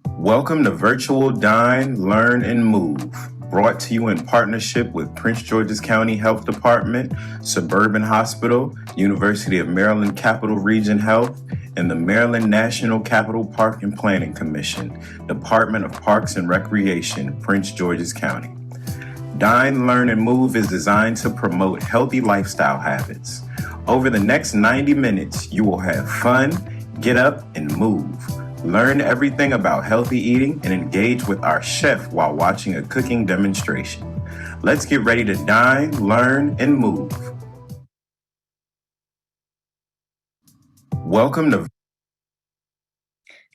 Welcome to Virtual Dine, Learn, and Move, brought to you in partnership with Prince George's County Health Department, Suburban Hospital, University of Maryland Capital Region Health, and the Maryland National Capital Park and Planning Commission, Department of Parks and Recreation, Prince George's County. Dine, Learn, and Move is designed to promote healthy lifestyle habits. Over the next 90 minutes, you will have fun, get up, and move. Learn everything about healthy eating and engage with our chef while watching a cooking demonstration. Let's get ready to dine, learn, and move. Welcome to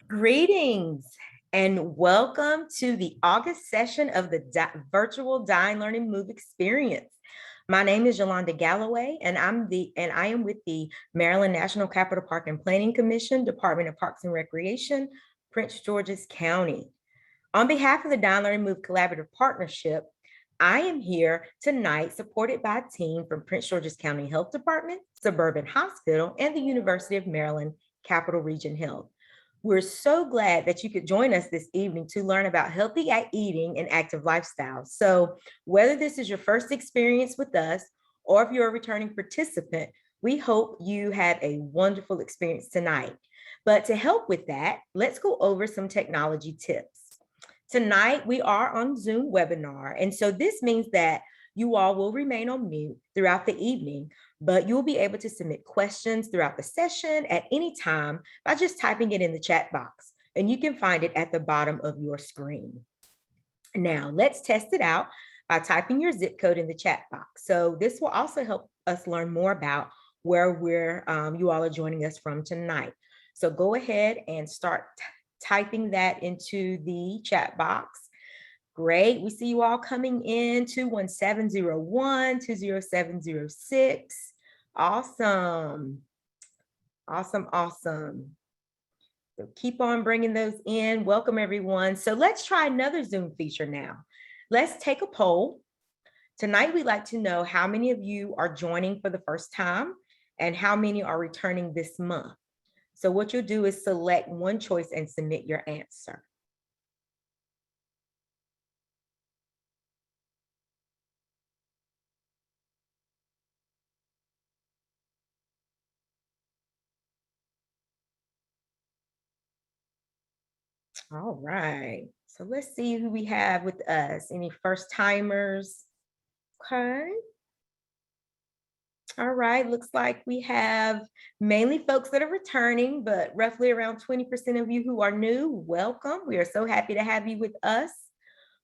Greetings and welcome to the August session of the virtual Dine, Learn, and Move experience. My name is Yolanda Galloway, and I am with the Maryland National Capital Park and Planning Commission, Department of Parks and Recreation, Prince George's County. On behalf of the Dine, Learn, and Move Collaborative Partnership, I am here tonight supported by a team from Prince George's County Health Department, Suburban Hospital, and the University of Maryland Capital Region Health. We're so glad that you could join us this evening to learn about healthy eating and active lifestyles. So whether this is your first experience with us or if you're a returning participant, we hope you had a wonderful experience tonight. But to help with that, let's go over some technology tips. Tonight, we are on Zoom webinar, and so this means that you all will remain on mute throughout the evening, but you'll be able to submit questions throughout the session at any time by just typing it in the chat box, and you can find it at the bottom of your screen. Now, let's test it out by typing your zip code in the chat box. So this will also help us learn more about where you all are joining us from tonight. So go ahead and start typing that into the chat box. Great. We see you all coming in 21701, 20706. Awesome. Awesome. So keep on bringing those in. Welcome, everyone. So let's try another Zoom feature now. Let's take a poll. Tonight, we'd like to know how many of you are joining for the first time and how many are returning this month. So what you'll do is select one choice and submit your answer. All right, so let's see who we have with us. Any first timers? Okay. All right, looks like we have mainly folks that are returning, but roughly around 20% of you who are new. Welcome. We are so happy to have you with us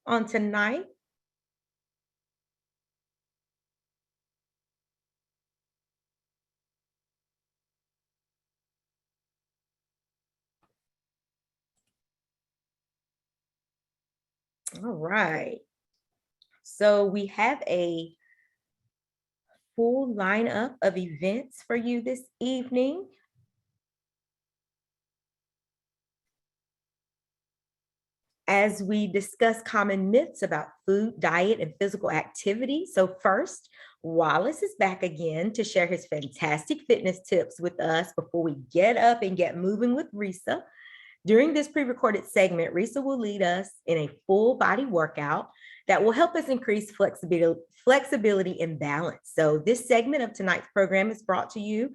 on tonight. All right. So we have a full lineup of events for you this evening. As we discuss common myths about food, diet, and physical activity. So first, Wallace is back again to share his fantastic fitness tips with us before we get up and get moving with Risa. During this pre-recorded segment, Risa will lead us in a full body workout that will help us increase flexibility and balance. So this segment of tonight's program is brought to you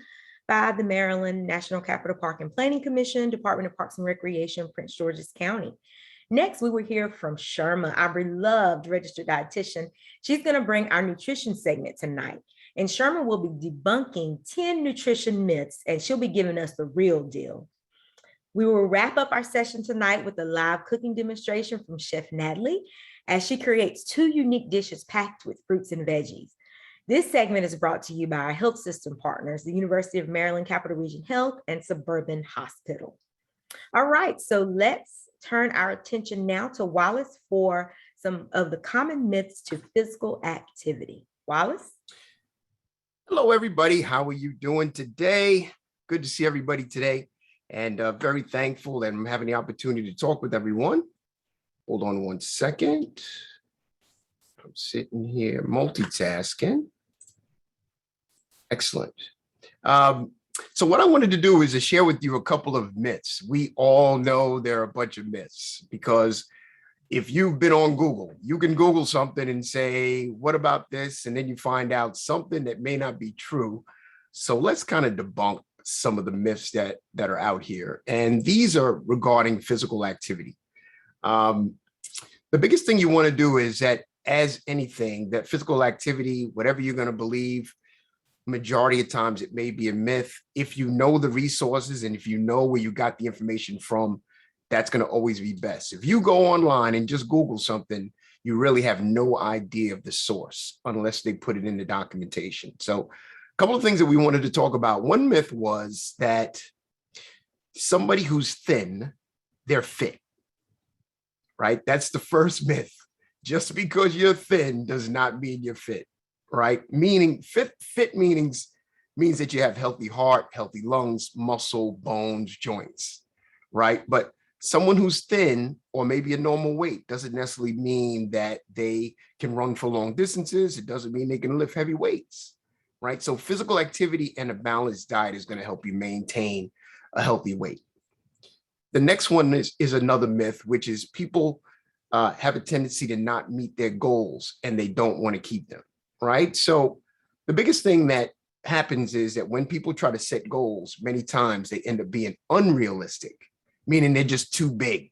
by the Maryland National Capital Park and Planning Commission, Department of Parks and Recreation, Prince George's County. Next, we will hear from Sharma, our beloved registered dietitian. She's going to bring our nutrition segment tonight. And Sharma will be debunking 10 nutrition myths, and she'll be giving us the real deal. We will wrap up our session tonight with a live cooking demonstration from Chef Natalie as she creates 2 unique dishes packed with fruits and veggies. This segment is brought to you by our health system partners, the University of Maryland Capital Region Health and Suburban Hospital. All right, so let's turn our attention now to Wallace for some of the common myths to physical activity. Wallace? Hello, everybody. How are you doing today? Good to see everybody today, and very thankful that I'm having the opportunity to talk with everyone. Hold on one second. I'm sitting here multitasking. Excellent. So what I wanted to do is to share with you a couple of myths. We all know there are a bunch of myths because if you've been on Google, you can Google something and say, what about this? And then you find out something that may not be true. So let's kind of debunk some of the myths that are out here. And these are regarding physical activity. The biggest thing you want to do is that, as anything, that physical activity, whatever you're going to believe, majority of times it may be a myth. If you know the resources and if you know where you got the information from, that's going to always be best. If you go online and just Google something, you really have no idea of the source unless they put it in the documentation. So a couple of things that we wanted to talk about. One myth was that somebody who's thin, they're fit, right? That's the first myth. Just because you're thin does not mean you're fit, right? Meaning fit means that you have healthy heart, healthy lungs, muscle, bones, joints, right? But someone who's thin or maybe a normal weight doesn't necessarily mean that they can run for long distances. It doesn't mean they can lift heavy weights, right? So physical activity and a balanced diet is going to help you maintain a healthy weight. The next one is another myth, which is people have a tendency to not meet their goals and they don't want to keep them, right? So the biggest thing that happens is that when people try to set goals, many times they end up being unrealistic, meaning they're just too big.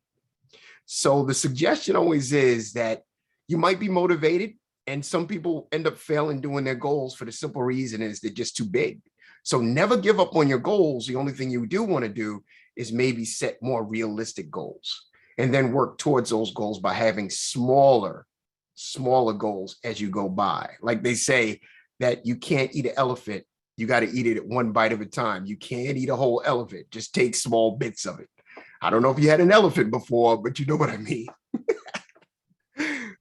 So the suggestion always is that you might be motivated, and some people end up failing doing their goals for the simple reason is they're just too big. So never give up on your goals. The only thing you do want to do is maybe set more realistic goals and then work towards those goals by having smaller goals as you go by. Like they say that you can't eat an elephant. You got to eat it at one bite of a time. You can't eat a whole elephant. Just take small bits of it. I don't know if you had an elephant before, but you know what I mean.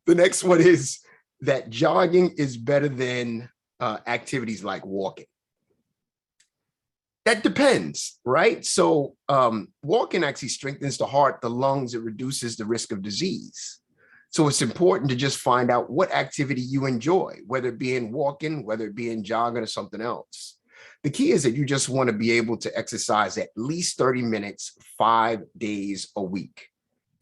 The next one is that jogging is better than activities like walking. That depends, right? So walking actually strengthens the heart, the lungs, it reduces the risk of disease. So it's important to just find out what activity you enjoy, whether it be in walking, whether it be in jogging or something else. The key is that you just want to be able to exercise at least 30 minutes, 5 days a week.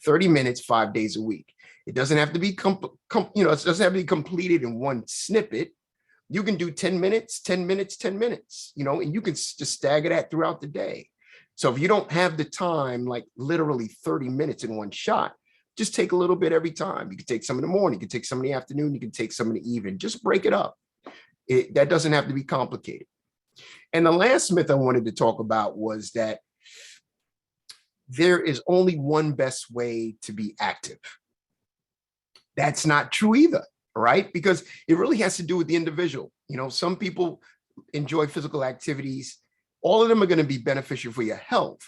30 minutes, 5 days a week. It doesn't have to be, it doesn't have to be completed in one snippet. You can do 10 minutes, 10 minutes, 10 minutes, and you can just stagger that throughout the day. So if you don't have the time, like literally 30 minutes in one shot, just take a little bit every time. You can take some in the morning, you can take some in the afternoon, you can take some in the evening, just break it up. That doesn't have to be complicated. And the last myth I wanted to talk about was that there is only one best way to be active. That's not true either, right? Because it really has to do with the individual. Some people enjoy physical activities. All of them are going to be beneficial for your health,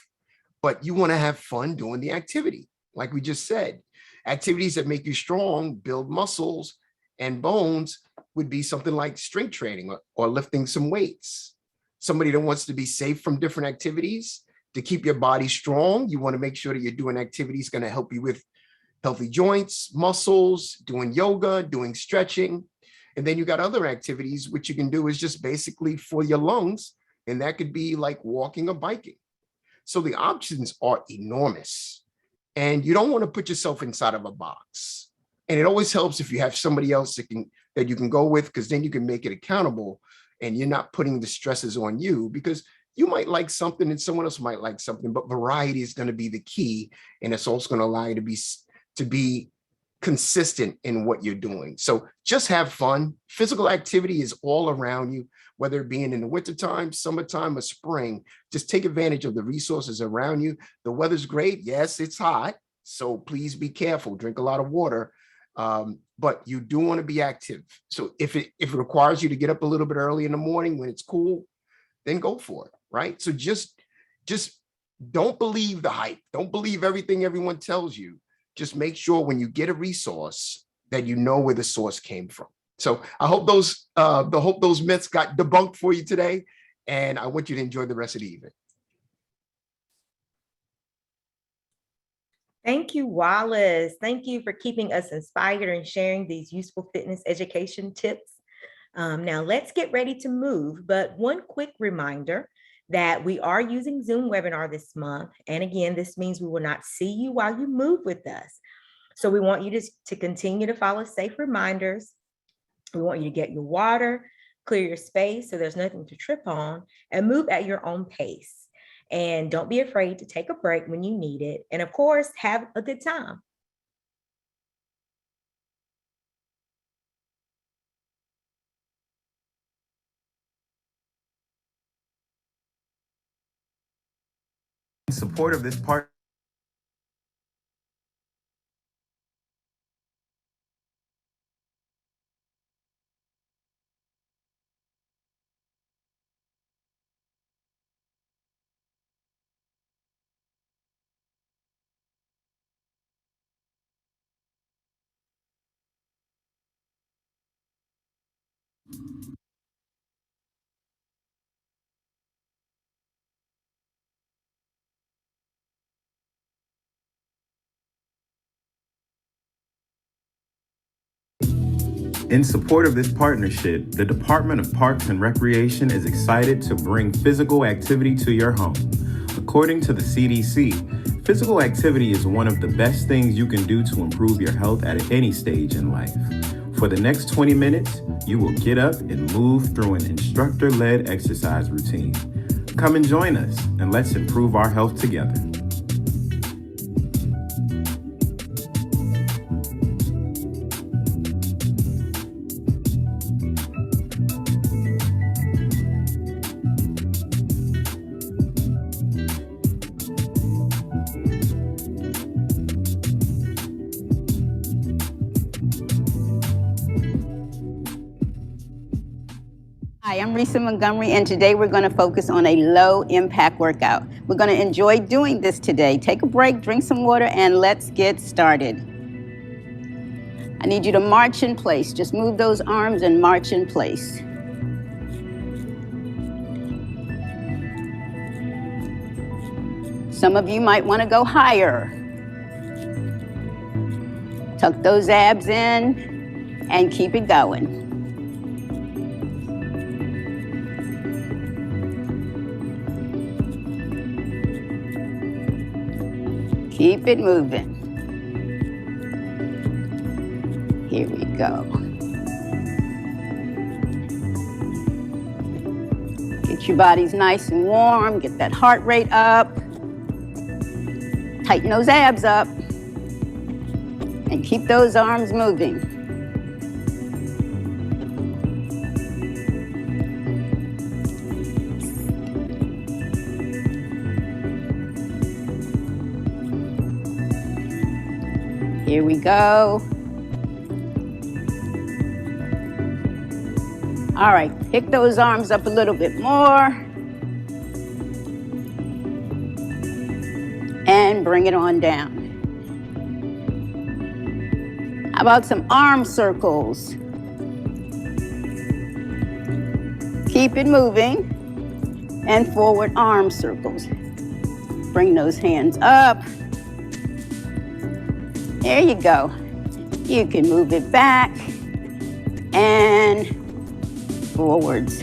but you want to have fun doing the activity. Like we just said, activities that make you strong, build muscles and bones would be something like strength training or lifting some weights. Somebody that wants to be safe from different activities, to keep your body strong, you want to make sure that you're doing activities going to help you with healthy joints, muscles, doing yoga, doing stretching. And then you got other activities, which you can do is just basically for your lungs. And that could be like walking or biking. So the options are enormous. And you don't want to put yourself inside of a box. And it always helps if you have somebody else that you can go with, because then you can make it accountable and you're not putting the stresses on you, because you might like something and someone else might like something, but variety is going to be the key. And it's also going to allow you to be consistent in what you're doing. So just have fun. Physical activity is all around you, whether it be in the wintertime, summertime, or spring. Just take advantage of the resources around you. The weather's great. Yes, it's hot. So please be careful. Drink a lot of water. But you do want to be active. So if it requires you to get up a little bit early in the morning when it's cool, then go for it, right? So just don't believe the hype. Don't believe everything everyone tells you. Just make sure when you get a resource that you know where the source came from. So I hope those myths got debunked for you today, and I want you to enjoy the rest of the evening. Thank you, Wallace. Thank you for keeping us inspired and sharing these useful fitness education tips. Now let's get ready to move. But one quick reminder that we are using Zoom webinar this month. And again, this means we will not see you while you move with us. So we want you to continue to follow safe reminders. We want you to get your water, clear your space so there's nothing to trip on, and move at your own pace. And don't be afraid to take a break when you need it. And of course, have a good time. In support of this part. In support of this partnership, the Department of Parks and Recreation is excited to bring physical activity to your home. According to the CDC, physical activity is one of the best things you can do to improve your health at any stage in life. For the next 20 minutes, you will get up and move through an instructor-led exercise routine. Come and join us, and let's improve our health together. Hi, I'm Risa Montgomery, and today we're going to focus on a low-impact workout. We're going to enjoy doing this today. Take a break, drink some water, and let's get started. I need you to march in place. Just move those arms and march in place. Some of you might want to go higher. Tuck those abs in and keep it going. Keep it moving. Here we go. Get your bodies nice and warm. Get that heart rate up. Tighten those abs up. And keep those arms moving. Here we go. All right, pick those arms up a little bit more. And bring it on down. How about some arm circles? Keep it moving. And forward arm circles. Bring those hands up. There you go. You can move it back and forwards.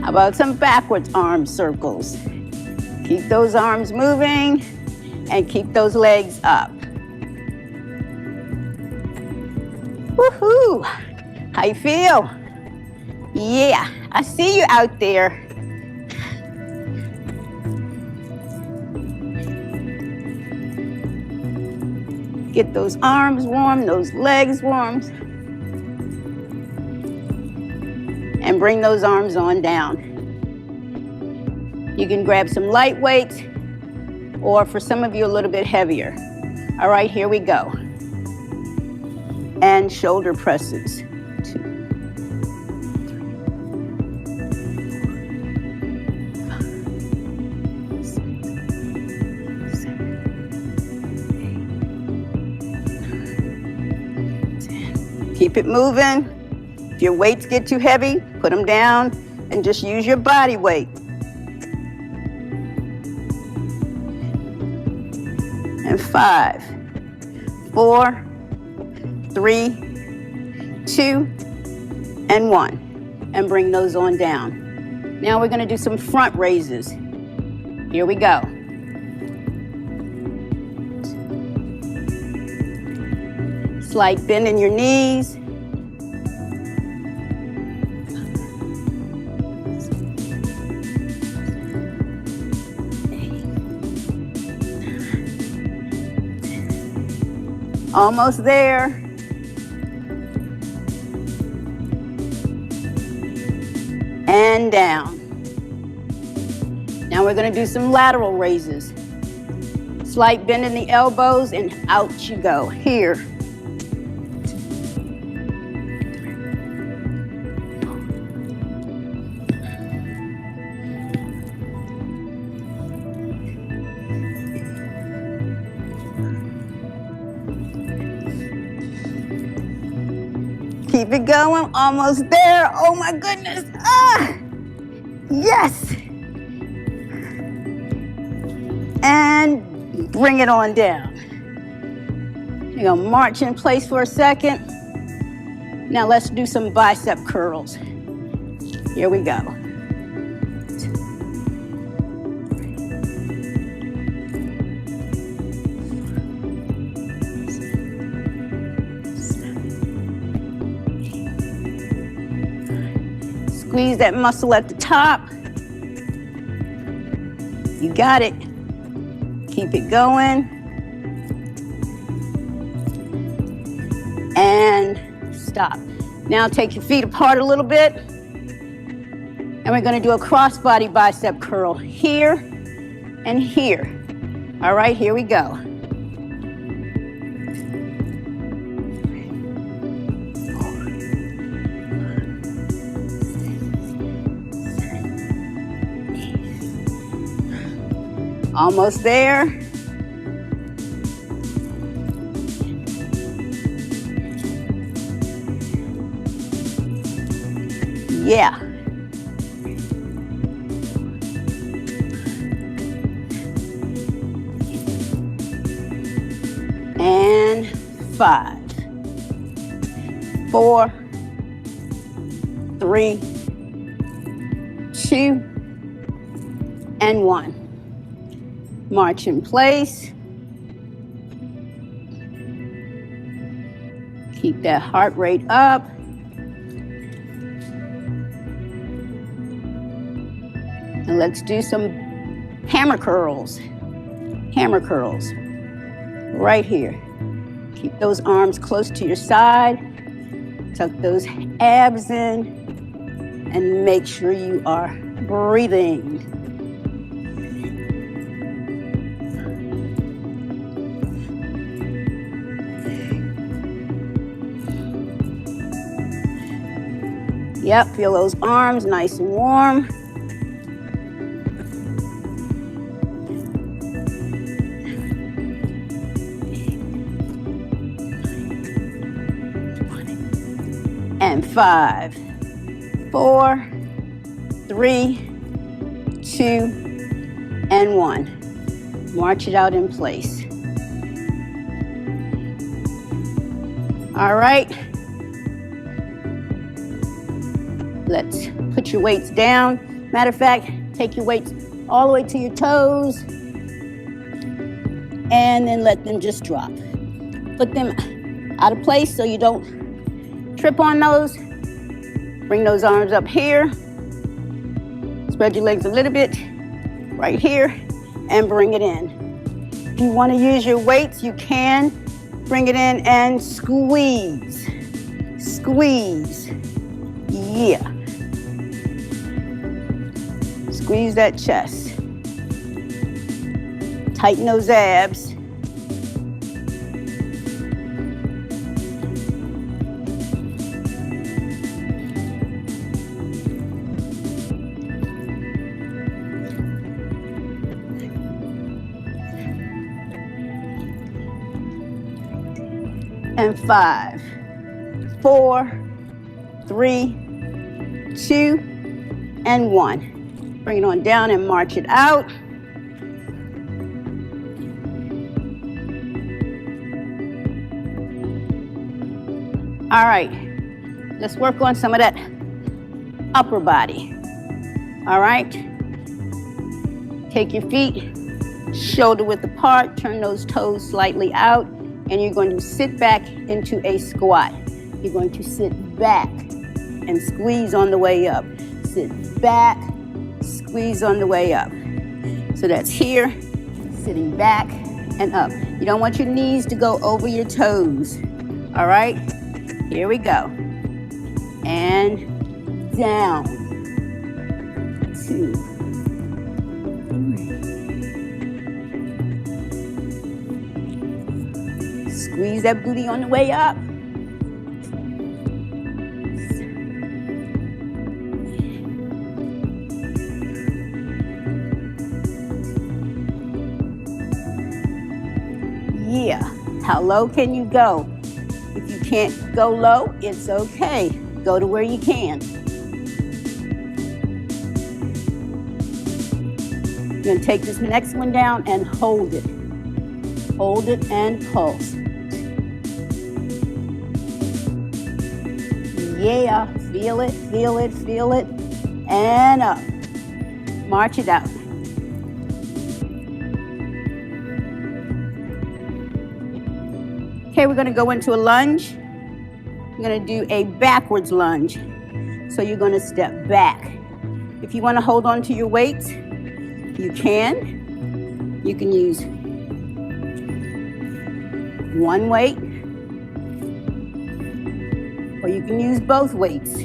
How about some backwards arm circles? Keep those arms moving and keep those legs up. Woohoo! How you feel? Yeah, I see you out there. Get those arms warm, those legs warm. And bring those arms on down. You can grab some light weights, or for some of you, a little bit heavier. All right, here we go. And shoulder presses. 2, 3, 5, 6, 7, 8, 9, 10. Keep it moving. If your weights get too heavy, put them down and just use your body weight. And 5, 4, 3, 2, and 1. And bring those on down. Now we're gonna do some front raises. Here we go. Slight bend in your knees. Almost there. And down. Now we're going to do some lateral raises. Slight bend in the elbows and out you go. Here. Keep it going, almost there. Oh my goodness. Ah, yes. And bring it on down. You're gonna march in place for a second. Now let's do some bicep curls. Here we go. Squeeze that muscle at the top. You got it. Keep it going. And stop. Now take your feet apart a little bit. And we're going to do a crossbody bicep curl here and here. All right, here we go. Almost there. Yeah. And 5, 4, 3, 2, and 1. March in place. Keep that heart rate up. And let's do some hammer curls. Hammer curls. Right here. Keep those arms close to your side. Tuck those abs in. And make sure you are breathing. Yep, feel those arms nice and warm. And 5, 4, 3, 2, and 1. March it out in place. All right. Let's put your weights down. Matter of fact, take your weights all the way to your toes and then let them just drop. Put them out of place so you don't trip on those. Bring those arms up here. Spread your legs a little bit right here and bring it in. If you want to use your weights, you can. Bring it in and squeeze. Squeeze. Yeah. Squeeze that chest. Tighten those abs. And 5, 4, 3, 2, and 1. Bring it on down and march it out. All right, let's work on some of that upper body. All right, take your feet shoulder width apart, turn those toes slightly out, and you're going to sit back into a squat. You're going to sit back and squeeze on the way up. Sit back, squeeze on the way up. So that's here, sitting back and up. You don't want your knees to go over your toes. All right, here we go. And down, 2, 3. Squeeze that booty on the way up. Yeah, how low can you go? If you can't go low, it's okay. Go to where you can. You're gonna take this next one down and hold it. Hold it and pulse. Yeah, feel it, feel it, feel it, and up. March it out. Okay, we're gonna go into a lunge. We're gonna do a backwards lunge. So you're gonna step back. If you wanna hold on to your weights, you can. You can use one weight, or you can use both weights.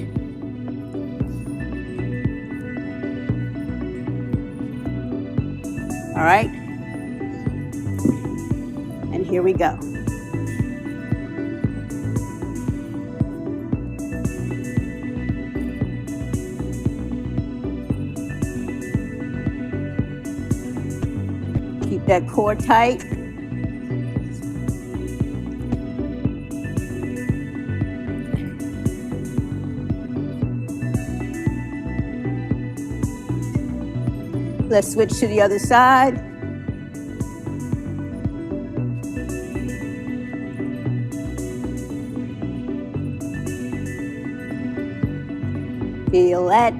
All right? And here we go. Keep that core tight. Let's switch to the other side. Feel that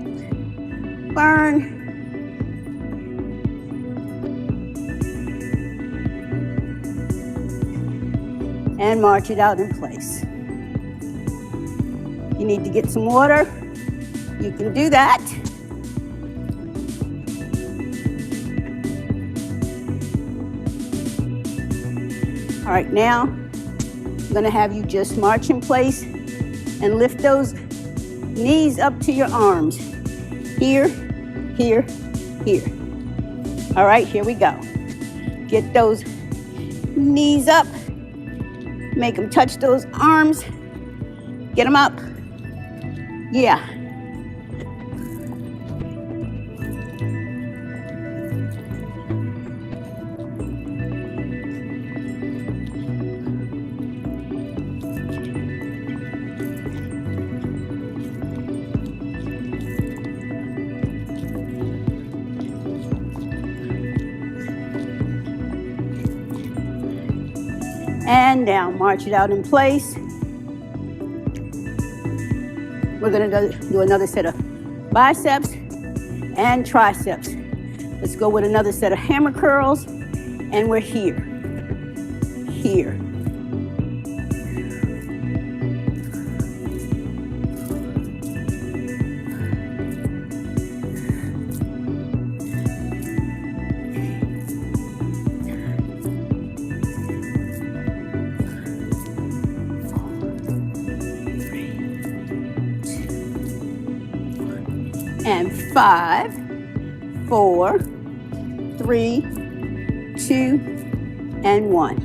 burn. And march it out in place. You need to get some water. You can do that. All right, now I'm gonna have you just march in place and lift those knees up to your arms. Here, here, here. All right, here we go. Get those knees up. Make them touch those arms. Get them up. Yeah. And down, march it out in place. We're gonna do another set of biceps and triceps. Let's go with another set of hammer curls, and we're here, here. And 5, 4, 3, 2, and 1.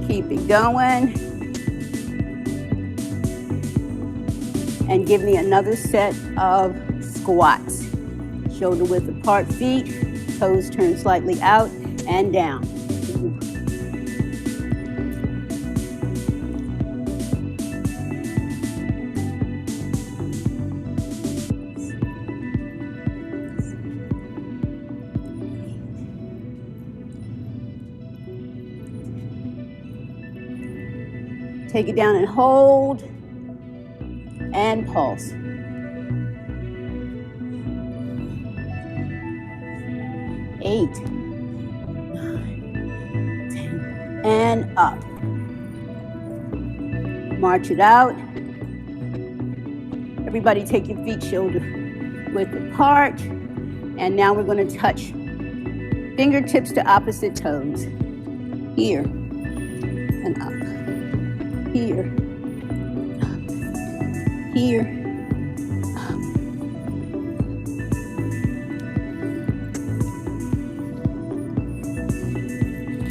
Keep it going. And give me another set of squats. Shoulder width apart feet. Toes turn slightly out and down. Take it down and hold and pulse. 8, 9, 10, and up. March it out. Everybody take your feet shoulder width apart. And now we're going to touch fingertips to opposite toes. Here and up. Here, up. Here, up.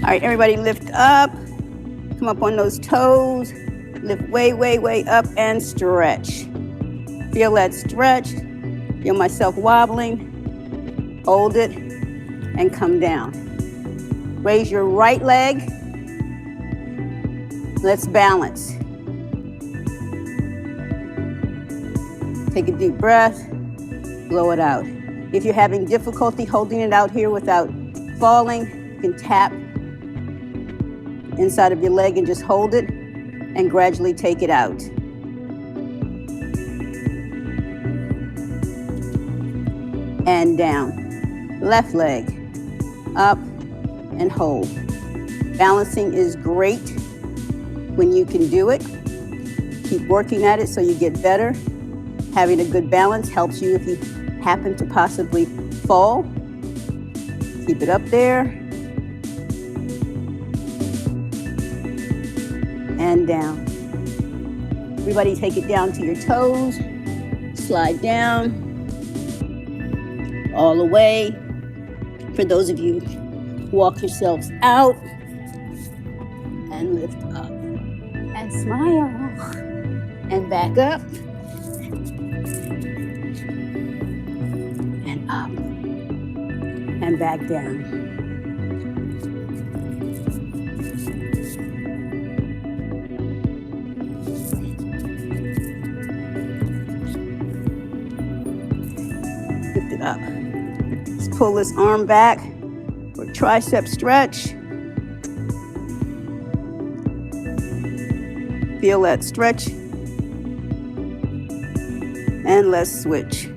All right, everybody lift up. Come up on those toes. Lift way, way, way up and stretch. Feel that stretch. Feel myself wobbling. Hold it and come down. Raise your right leg. Let's balance. Take a deep breath. Blow it out. If you're having difficulty holding it out here without falling, you can tap inside of your leg and just hold it and gradually take it out. And down. Left leg, up and hold. Balancing is great when you can do it. Keep working at it so you get better. Having a good balance helps you if you happen to possibly fall. Keep it up there. And down. Everybody take it down to your toes. Slide down. All the way. For those of you, walk yourselves out and lift up and smile and back up and up and back down. Lift it up. Let's pull this arm back for tricep stretch. Feel that stretch. And let's switch.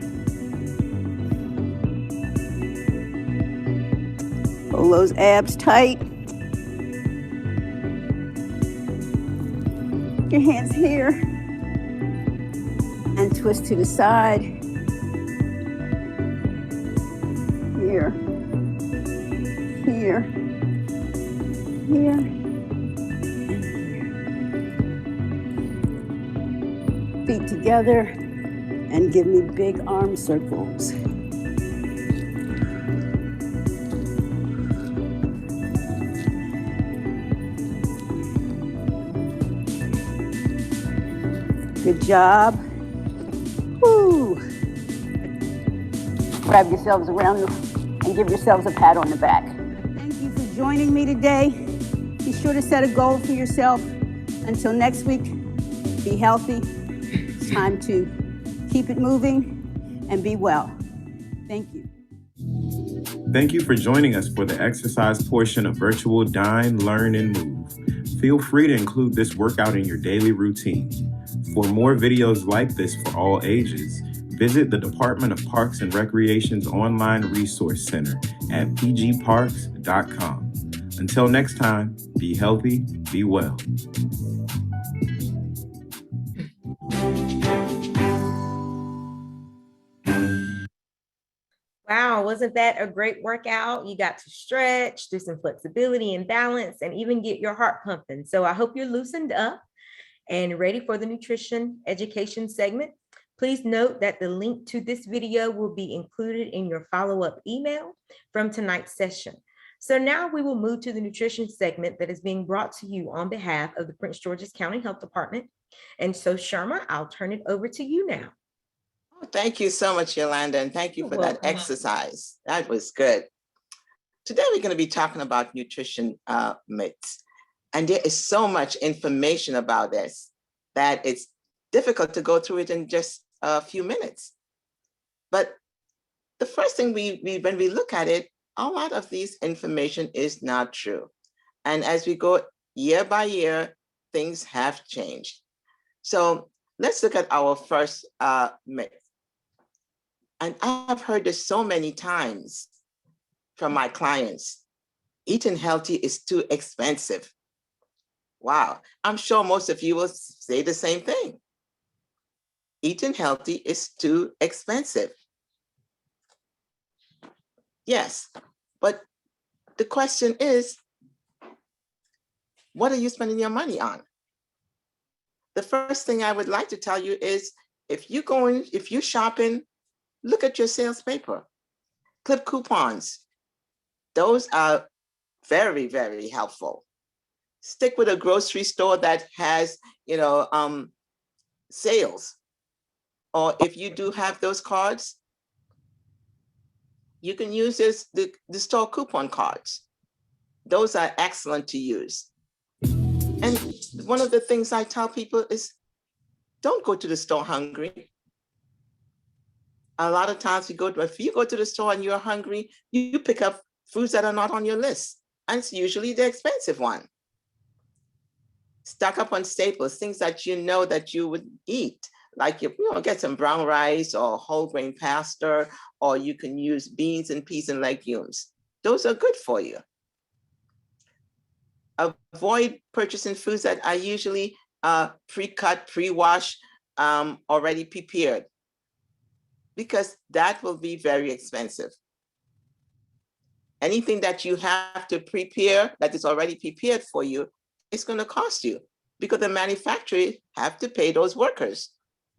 Pull those abs tight. Your hands here. And twist to the side. Here. Here. Here. Feet together and give me big arm circles. Good job. Woo. Grab yourselves around and give yourselves a pat on the back. Thank you for joining me today. Be sure to set a goal for yourself. Until next week, be healthy. It's time to keep it moving and be well. Thank you. Thank you for joining us for the exercise portion of Virtual Dine, Learn, and Move. Feel free to include this workout in your daily routine. For more videos like this for all ages, visit the Department of Parks and Recreation's online resource center at pgparks.com. Until next time, be healthy, be well. Wow, wasn't that a great workout? You got to stretch, do some flexibility and balance, and even get your heart pumping. So I hope you're loosened up and ready for the nutrition education segment. Please note that the link to this video will be included in your follow-up email from tonight's session. So now we will move to the nutrition segment that is being brought to you on behalf of the Prince George's County Health Department. And so Sharma, I'll turn it over to you now. Thank you so much, Yolanda, and thank you for that exercise. That was good. Today, we're going to be talking about nutrition myths. And there is so much information about this that it's difficult to go through it in just a few minutes. But the first thing when we look at it, a lot of this information is not true. And as we go year by year, things have changed. So let's look at our first myth. And I've heard this so many times from my clients. Eating healthy is too expensive. Wow, I'm sure most of you will say the same thing. Eating healthy is too expensive. Yes, but the question is, what are you spending your money on? The first thing I would like to tell you is, if you're shopping, look at your sales paper, clip coupons. Those are very, very helpful. Stick with a grocery store that has, sales. Or if you do have those cards, you can use the store coupon cards. Those are excellent to use. And one of the things I tell people is, don't go to the store hungry. A lot of times if you go to the store and you're hungry, you pick up foods that are not on your list. And it's usually the expensive one. Stock up on staples, things that you know that you would eat. Like get some brown rice or whole grain pasta, or you can use beans and peas and legumes. Those are good for you. Avoid purchasing foods that are usually pre-cut, pre-washed, already prepared, because that will be very expensive. Anything that you have to prepare that is already prepared for you, it's going to cost you, because the manufacturer have to pay those workers.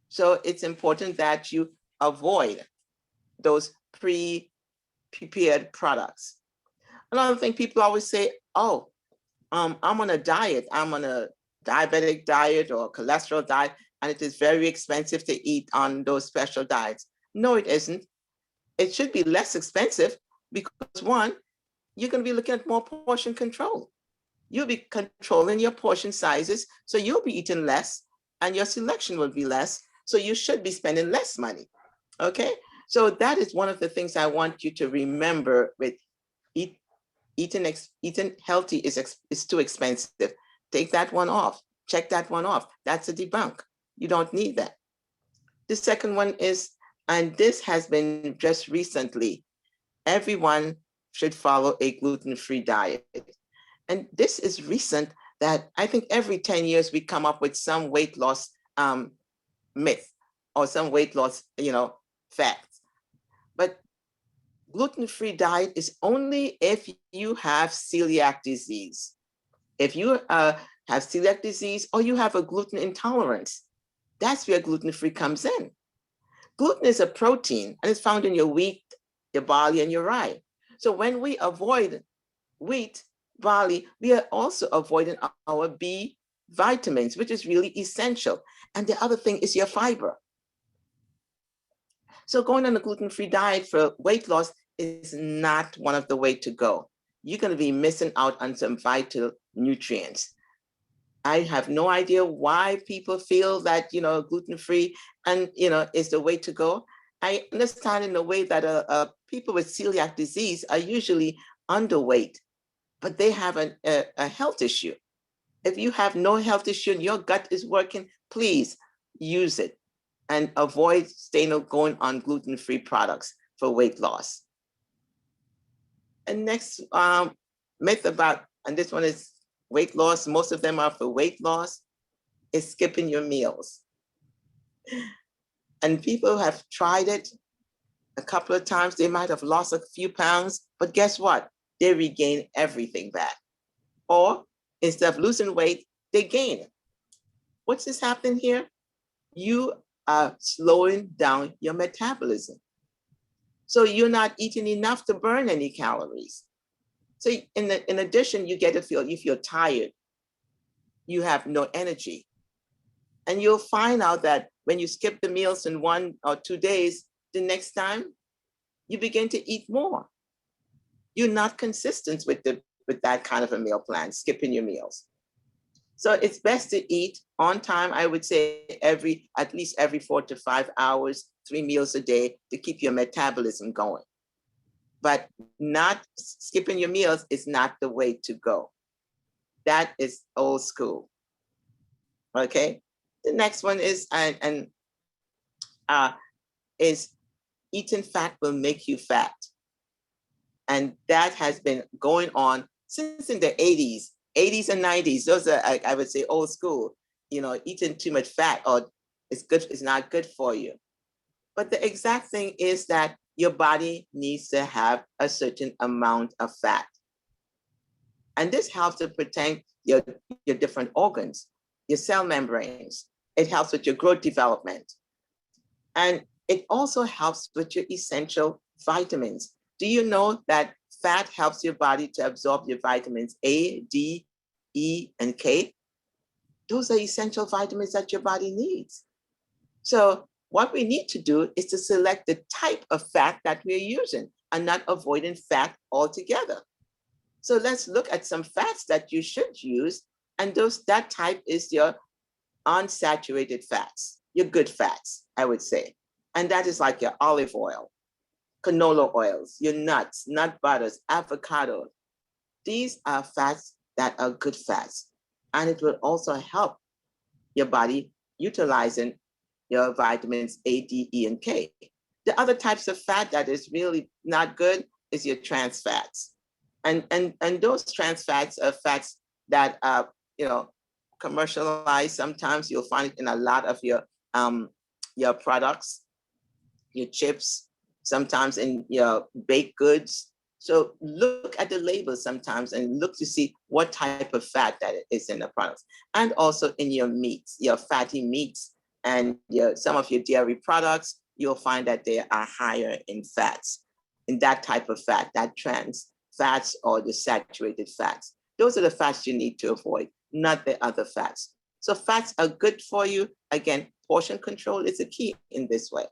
So it's important that you avoid those pre-prepared products. Another thing, people always say, oh, I'm on a diet. I'm on a diabetic diet or cholesterol diet, and it is very expensive to eat on those special diets. No, it isn't. It should be less expensive, because one, you're going to be looking at more portion control. You'll be controlling your portion sizes, so you'll be eating less and your selection will be less. So you should be spending less money. Okay, so that is one of the things I want you to remember with eating healthy is too expensive. Take that one off. Check that one off. That's a debunk. You don't need that. The second one is, and this has been just recently, everyone should follow a gluten-free diet. And this is recent, that I think every 10 years we come up with some weight loss myth or some weight loss, facts. But gluten-free diet is only if you have celiac disease. If you have celiac disease or you have a gluten intolerance, that's where gluten-free comes in. Gluten is a protein and it's found in your wheat, your barley, and your rye. So when we avoid wheat, barley, we are also avoiding our B vitamins, which is really essential. And the other thing is your fiber. So going on a gluten-free diet for weight loss is not one of the way to go. You're going to be missing out on some vital nutrients. I have no idea why people feel that, gluten-free and, is the way to go. I understand in a way that people with celiac disease are usually underweight, but they have a health issue. If you have no health issue and your gut is working, please use it and avoid going on gluten-free products for weight loss. And next myth about, and this one is weight loss, most of them are for weight loss, is skipping your meals. And people have tried it a couple of times. They might have lost a few pounds, but guess what? They regain everything back. Or instead of losing weight, they gain it. What's this happening here? You are slowing down your metabolism. So you're not eating enough to burn any calories. So in addition, you feel tired. You have no energy. And you'll find out that when you skip the meals in 1 or 2 days, the next time you begin to eat more. You're not consistent with that kind of a meal plan, skipping your meals. So it's best to eat on time. I would say at least every 4 to 5 hours, 3 meals a day to keep your metabolism going. But not skipping your meals is not the way to go. That is old school. Okay. The next one is is eating fat will make you fat. And that has been going on since in the 80s and 90s. Those are, I would say, old school. Eating too much fat or it's not good for you. But the exact thing is that your body needs to have a certain amount of fat. And this helps to protect your different organs, your cell membranes. It helps with your growth development. And it also helps with your essential vitamins. Do you know that fat helps your body to absorb your vitamins A, D, E, and K? Those are essential vitamins that your body needs. So what we need to do is to select the type of fat that we're using and not avoiding fat altogether. So let's look at some fats that you should use. And that type is your unsaturated fats, your good fats, I would say. And that is like your olive oil, canola oils, your nuts, nut butters, avocado. These are fats that are good fats. And it will also help your body utilizing your vitamins A, D, E, and K. The other types of fat that is really not good is your trans fats. And those trans fats are fats that are, commercialized. Sometimes you'll find it in a lot of your products, your chips, sometimes in your baked goods. So look at the labels sometimes and look to see what type of fat that is in the products. And also in your meats, your fatty meats and some of your dairy products, you'll find that they are higher in fats, in that type of fat, that trans fats or the saturated fats. Those are the fats you need to avoid, not the other fats. So fats are good for you. Again, portion control is a key in this way.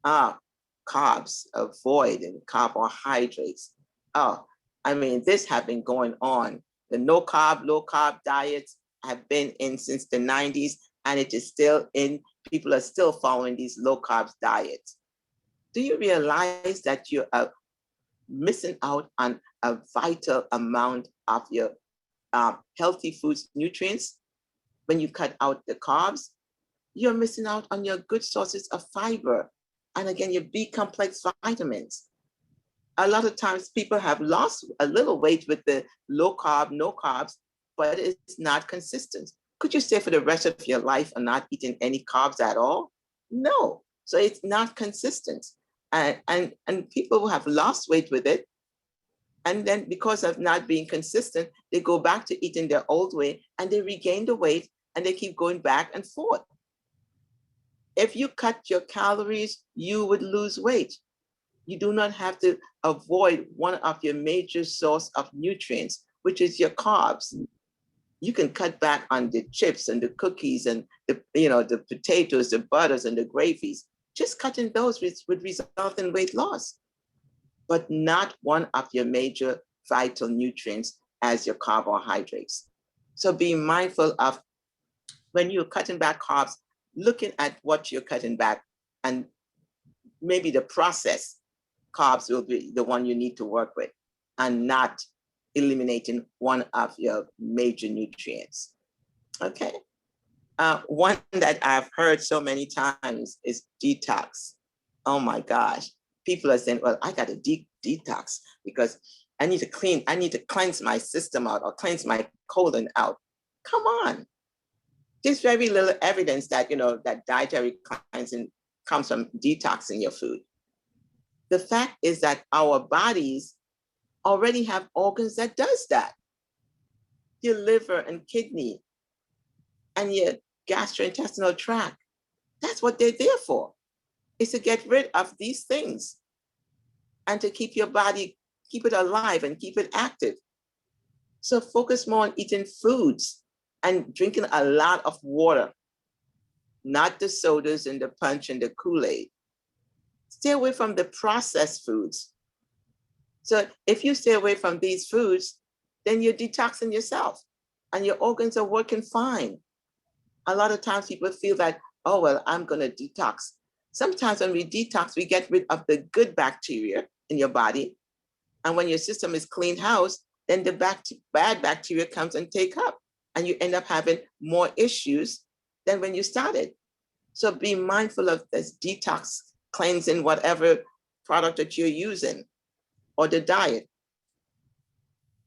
Carbs, avoiding carbohydrates. This has been going on. The no carb, low carb diets have been in since the 90s, and it is still in. People are still following these low carb diets. Do you realize that you are missing out on a vital amount of your healthy foods nutrients when you cut out the carbs? You're missing out on your good sources of fiber. And again, your B complex vitamins. A lot of times people have lost a little weight with the low carb, no carbs, but it's not consistent. Could you stay for the rest of your life and not eating any carbs at all? No. So it's not consistent. And people who have lost weight with it, and then because of not being consistent, they go back to eating their old way and they regain the weight and they keep going back and forth. If you cut your calories, you would lose weight. You do not have to avoid one of your major source of nutrients, which is your carbs. You can cut back on the chips and the cookies and the potatoes, the butters and the gravies. Just cutting those would result in weight loss, but not one of your major vital nutrients as your carbohydrates. So be mindful of when you're cutting back carbs, looking at what you're cutting back, and maybe the processed carbs will be the one you need to work with and not eliminating one of your major nutrients. Okay. One that I've heard so many times is detox. Oh my gosh. People are saying, well, I got to detox because I need to cleanse my system out or cleanse my colon out. Come on. There's very little evidence that, that dietary cleansing comes from detoxing your food. The fact is that our bodies already have organs that does that. Your liver and kidney and your gastrointestinal tract, that's what they're there for, is to get rid of these things and to keep your body, keep it alive and keep it active. So focus more on eating foods and drinking a lot of water, not the sodas and the punch and the Kool-Aid. Stay away from the processed foods. So if you stay away from these foods, then you're detoxing yourself and your organs are working fine. A lot of times people feel that, oh, well, I'm going to detox. Sometimes when we detox, we get rid of the good bacteria in your body. And when your system is cleaned house, then the bad bacteria comes and take up. and you end up having more issues than when you started. So be mindful of this detox, cleansing, whatever product that you're using, or the diet.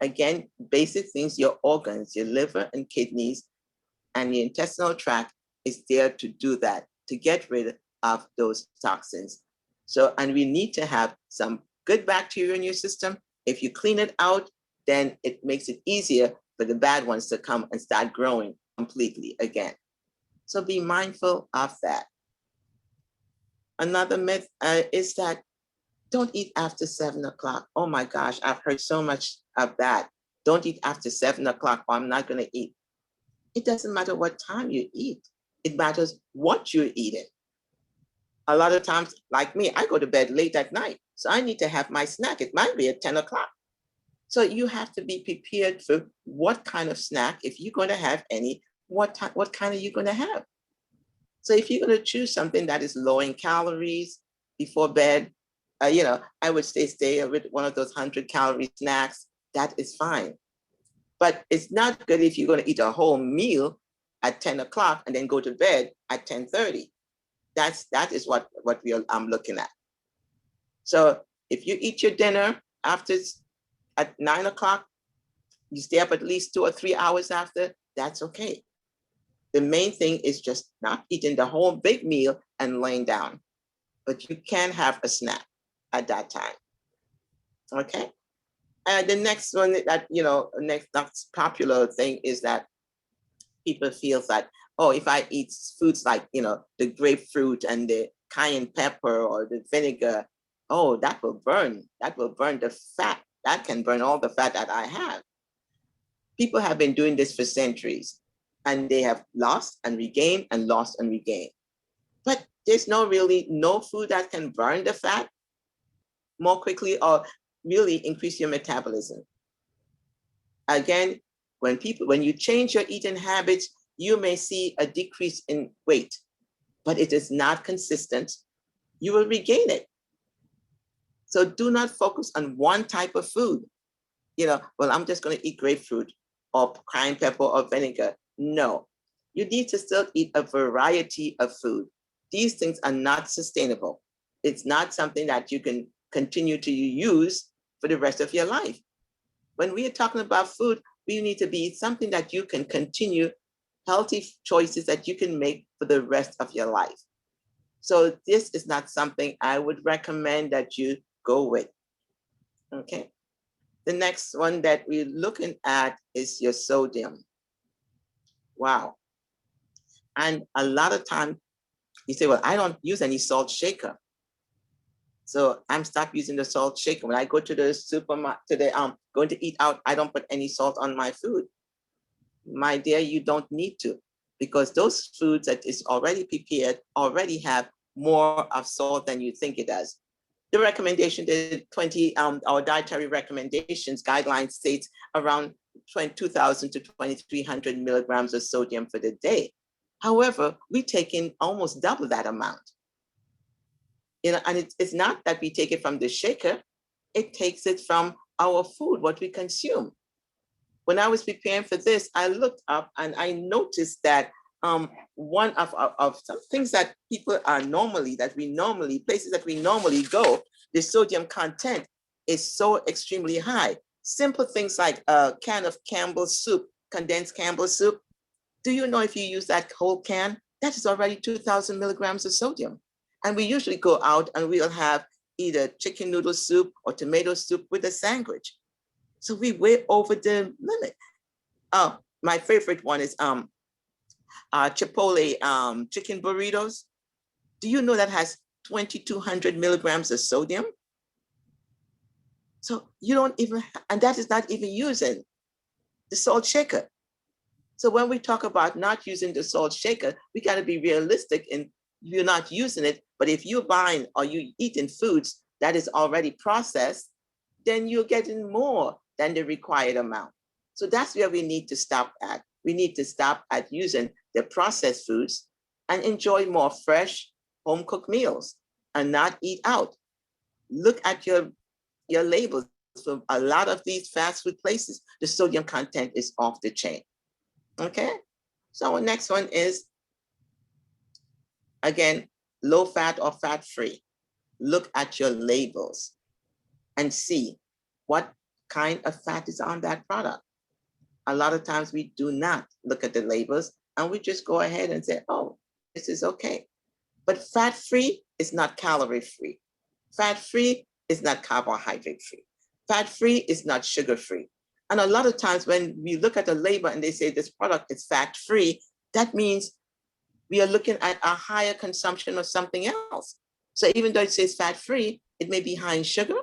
Again, basic things, your organs, your liver and kidneys, and the intestinal tract is there to do that, to get rid of those toxins. So, and we need to have some good bacteria in your system. If you clean it out, then it makes it easier for the bad ones to come and start growing completely again. So be mindful of that. Another myth is that don't eat after 7 o'clock. Oh my gosh, I've heard so much of that. Don't eat after 7 o'clock, or I'm not going to eat. It doesn't matter what time you eat. It matters what you're eating. A lot of times, like me, I go to bed late at night. So I need to have my snack. It might be at 10 o'clock. So you have to be prepared for what kind of snack, if you're going to have any, what kind are you going to have? So if you're going to choose something that is low in calories before bed, I would stay with one of those 100-calorie snacks. That is fine. But it's not good if you're going to eat a whole meal at 10 o'clock and then go to bed at 10:30. That is what I'm looking at. So if you eat your dinner at 9 o'clock, you stay up at least 2 or 3 hours after, that's okay. The main thing is just not eating the whole big meal and laying down. But you can have a snack at that time. Okay. And the next one that, next popular thing is that people feel that, oh, if I eat foods like, the grapefruit and the cayenne pepper or the vinegar, oh, that will burn the fat. That can burn all the fat that I have. People have been doing this for centuries, and they have lost and regained and lost and regained. But there's no food that can burn the fat more quickly or really increase your metabolism. Again, when you change your eating habits, you may see a decrease in weight, but it is not consistent. You will regain it. So do not focus on one type of food. Well, I'm just going to eat grapefruit or cayenne pepper or vinegar. No, you need to still eat a variety of food. These things are not sustainable. It's not something that you can continue to use for the rest of your life. When we are talking about food, we need to be something that you can continue, healthy choices that you can make for the rest of your life. So this is not something I would recommend that you go with. Okay. The next one that we're looking at is your sodium. Wow. And a lot of time you say, well, I don't use any salt shaker. So I'm stopped using the salt shaker. When I go to the supermarket, going to eat out, I don't put any salt on my food. My dear, you don't need to, because those foods that is already prepared already have more of salt than you think it does. The recommendation, our dietary recommendations guidelines states around 2,000 to 2,300 milligrams of sodium for the day. However, we take in almost double that amount. And it's not that we take it from the shaker, it takes it from our food, what we consume. When I was preparing for this, I looked up and I noticed that one of some things that places that we normally go, the sodium content is so extremely high. Simple things like a can of Campbell's soup, condensed Campbell's soup. Do you know if you use that whole can, that is already 2,000 milligrams of sodium. And we usually go out and we'll have either chicken noodle soup or tomato soup with a sandwich. So we way over the limit. My favorite one is Chipotle chicken burritos. Do you know that has 2,200 milligrams of sodium? So you don't even, and that is not even using the salt shaker. So when we talk about not using the salt shaker, we got to be realistic in you're not using it. But if you're buying or you eating foods that is already processed, then you're getting more than the required amount. So that's where we need to stop at. We need to stop at using the processed foods and enjoy more fresh, home-cooked meals and not eat out. Look at your labels. For a lot of these fast food places, the sodium content is off the chain. Okay. So our next one is, again, low fat or fat free. Look at your labels and see what kind of fat is on that product. A lot of times we do not look at the labels and we just go ahead and say, oh, this is okay. But fat free is not calorie free. Fat free is not carbohydrate free. Fat free is not sugar free. And a lot of times when we look at the label and they say this product is fat free, that means we are looking at a higher consumption of something else. So even though it says fat free, it may be high in sugar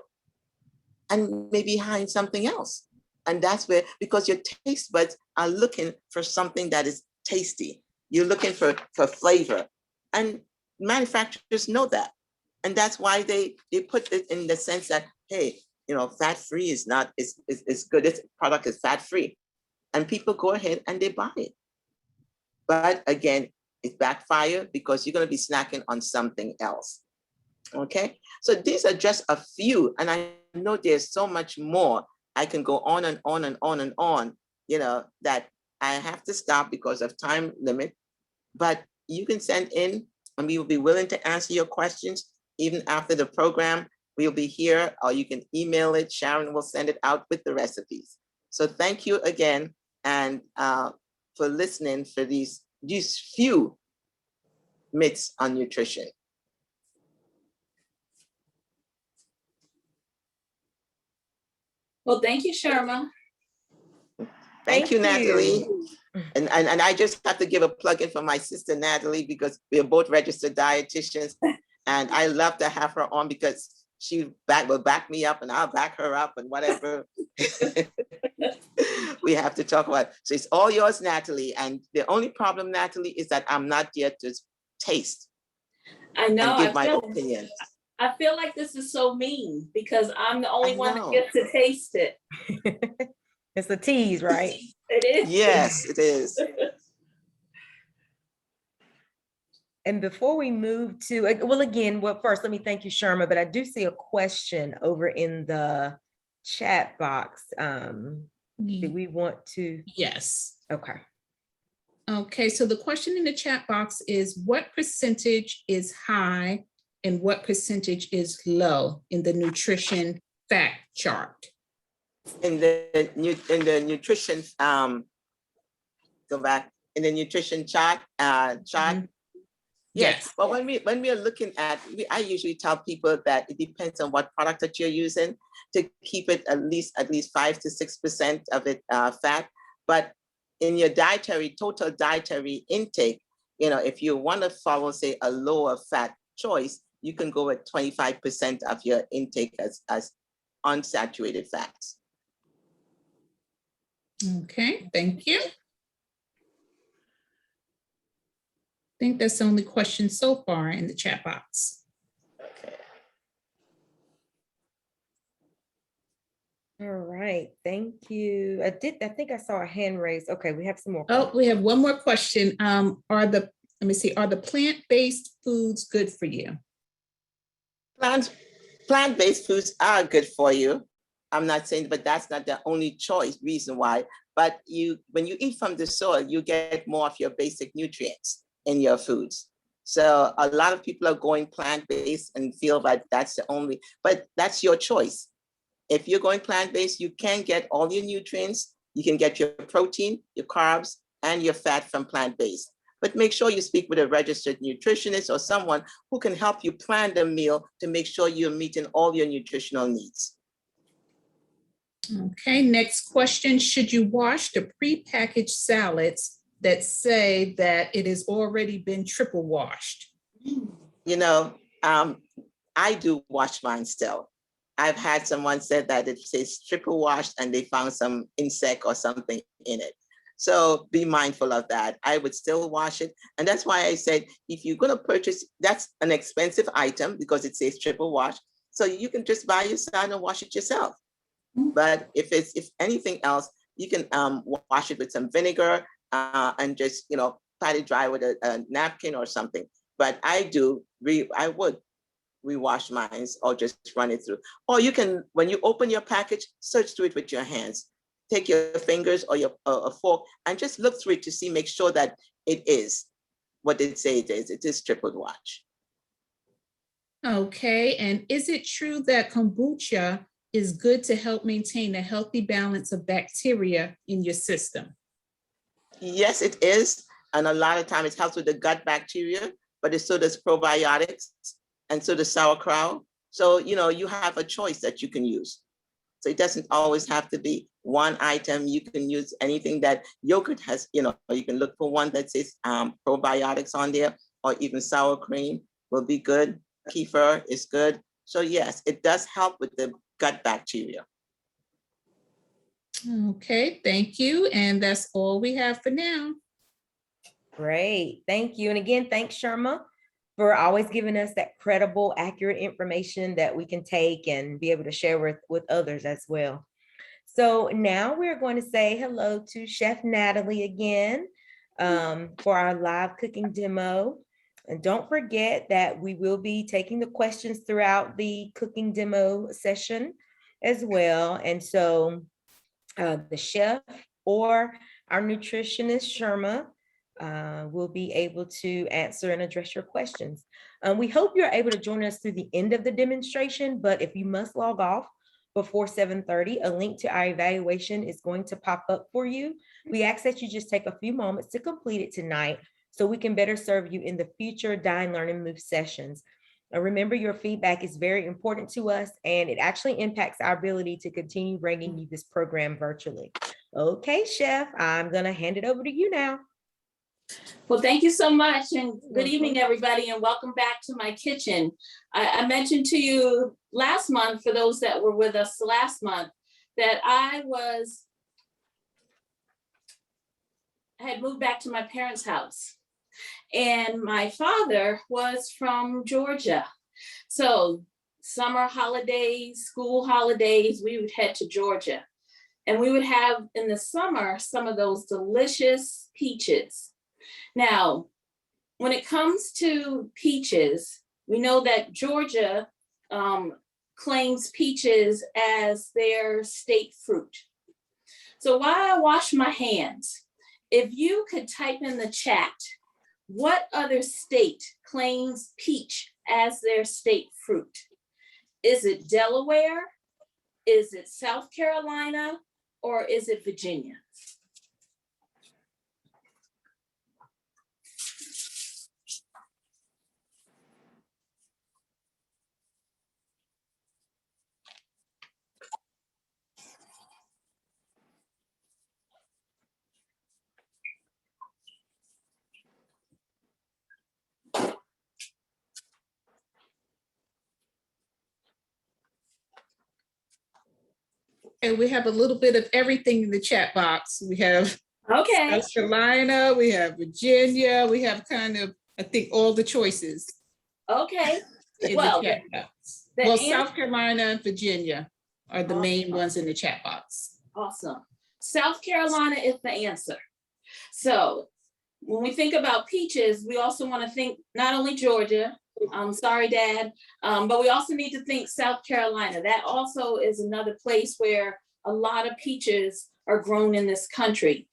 and maybe high in something else. And that's where, because your taste buds are looking for something that is tasty. You're looking for flavor. And manufacturers know that. And that's why they put it in the sense that, hey, fat free is not, is good. This product is fat free. And people go ahead and they buy it. But again, it backfire because you're going to be snacking on something else. Okay, so these are just a few, and I know there's so much more. I can go on and on and on and on, that I have to stop because of time limit, but you can send in and we will be willing to answer your questions even after the program. We'll be here, or you can email it. Sharon will send it out with the recipes. So thank you again, and for listening for these few myths on nutrition. Well, thank you, Sharma. Thank you, Natalie. And I just have to give a plug in for my sister, Natalie, because we are both registered dietitians. And I love to have her on because she will back me up and I'll back her up and whatever we have to talk about. So it's all yours, Natalie. And the only problem, Natalie, is that I'm not there to taste. I know. And give my opinion. I feel like this is so mean because I'm the only one that gets to taste it. It's a tease, right? It is. Yes, it is. And before we move to, first, let me thank you, Sharma, but I do see a question over in the chat box. Do we want to? Yes. Okay. Okay, so the question in the chat box is, what percentage is high and what percentage is low in the nutrition fact chart? In the nutrition, go back in the nutrition chart. Mm-hmm. Yes. Well, when we are looking at, I usually tell people that it depends on what product that you're using to keep it at least 5 to 6% of it fat. But in your total dietary intake, if you want to follow, say, a lower fat choice, you can go with 25% of your intake as unsaturated fats. Okay, thank you. I think that's the only question so far in the chat box. Okay. All right, thank you. I think I saw a hand raised. Okay, we have some more. Oh, we have one more question. Are the plant-based foods good for you? Plant-based foods are good for you. I'm not saying, but that's not the only reason why. But when you eat from the soil, you get more of your basic nutrients in your foods. So a lot of people are going plant-based and feel like that's the only, but that's your choice. If you're going plant-based, you can get all your nutrients. You can get your protein, your carbs, and your fat from plant-based. But make sure you speak with a registered nutritionist or someone who can help you plan the meal to make sure you're meeting all your nutritional needs. Okay, next question. Should you wash the prepackaged salads that say that it has already been triple washed? I do wash mine still. I've had someone said that it says triple washed and they found some insect or something in it. So be mindful of that. I would still wash it. And that's why I said, if you're going to purchase, that's an expensive item because it says triple wash. So you can just buy your salad and wash it yourself. But if anything else, you can wash it with some vinegar and just, pat it dry with a napkin or something. But I would rewash mine or just run it through. Or you can, when you open your package, search through it with your hands. take your fingers or your a fork and just look through it to see, make sure that it is what it say it is. It is triple watch. Okay, and is it true that kombucha is good to help maintain a healthy balance of bacteria in your system? Yes, it is. And a lot of times it helps with the gut bacteria, but it so does probiotics and so does sauerkraut. So, you know, you have a choice that you can use. So it doesn't always have to be one item. You can use anything that yogurt has, you know, you can look for one that says probiotics on there, or even sour cream will be good. Kefir is good. So yes, it does help with the gut bacteria. Okay, thank you. And that's all we have for now. Great, thank you. And again, thanks, Sharma, for always giving us that credible, accurate information that we can take and be able to share with others as well. So now we're going to say hello to Chef Natalie again for our live cooking demo. And don't forget that we will be taking the questions throughout the cooking demo session as well. And so the chef or our nutritionist, Sharma, will be able to answer and address your questions. We hope you're able to join us through the end of the demonstration, but if you must log off before 7:30, a link to our evaluation is going to pop up for you. We ask that you just take a few moments to complete it tonight so we can better serve you in the future Dine, Learn, and Move sessions. Remember, your feedback is very important to us, and it actually impacts our ability to continue bringing you this program virtually. Okay, Chef, I'm going to hand it over to you now. Well, thank you so much, and good evening, everybody, and welcome back to my kitchen. I mentioned to you last month, for those that were with us last month, that I had moved back to my parents' house, and my father was from Georgia. So summer holidays, school holidays, we would head to Georgia, and we would have in the summer some of those delicious peaches. Now, when it comes to peaches, we know that Georgia claims peaches as their state fruit. So while I wash my hands, if you could type in the chat, what other state claims peach as their state fruit? Is it Delaware? Is it South Carolina? Or is it Virginia? And we have a little bit of everything in the chat box. We have South Carolina, we have Virginia, we have kind of, I think, all the choices. Okay. In the chat box. Well, South Carolina and Virginia are the main ones in the chat box. Awesome. South Carolina is the answer. So when we think about peaches, we also want to think not only Georgia, sorry, Dad, but we also need to think South Carolina. That also is another place where a lot of peaches are grown in this country.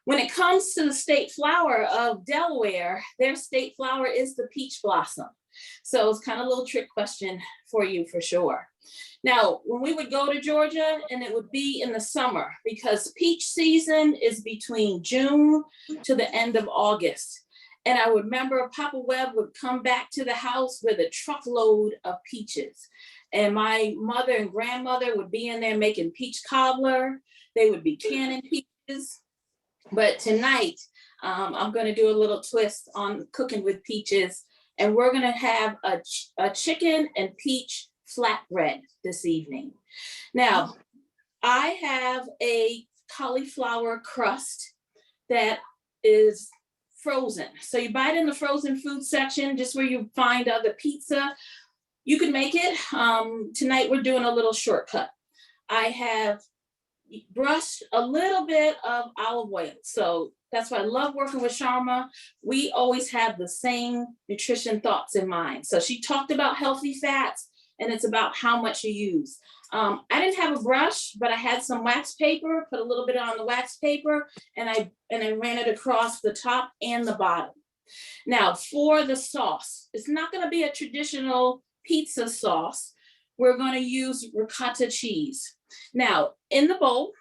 When it comes to the state flower of Delaware, their state flower is the peach blossom. So it's kind of a little trick question for you for sure. Now, when we would go to Georgia, and it would be in the summer, because peach season is between June to the end of August. And I remember Papa Webb would come back to the house with a truckload of peaches. And my mother and grandmother would be in there making peach cobbler. They would be canning peaches. But tonight, I'm going to do a little twist on cooking with peaches. And we're going to have a chicken and peach flatbread this evening. Now, I have a cauliflower crust that is frozen. So you buy it in the frozen food section, just where you find the pizza. You can make it. Tonight we're doing a little shortcut. I have brushed a little bit of olive oil. So that's why I love working with Sharma. We always have the same nutrition thoughts in mind. So she talked about healthy fats, and it's about how much you use. I didn't have a brush, but I had some wax paper, put a little bit on the wax paper, and I ran it across the top and the bottom. Now for the sauce, it's not going to be a traditional pizza sauce. We're going to use ricotta cheese. Now in the bowl,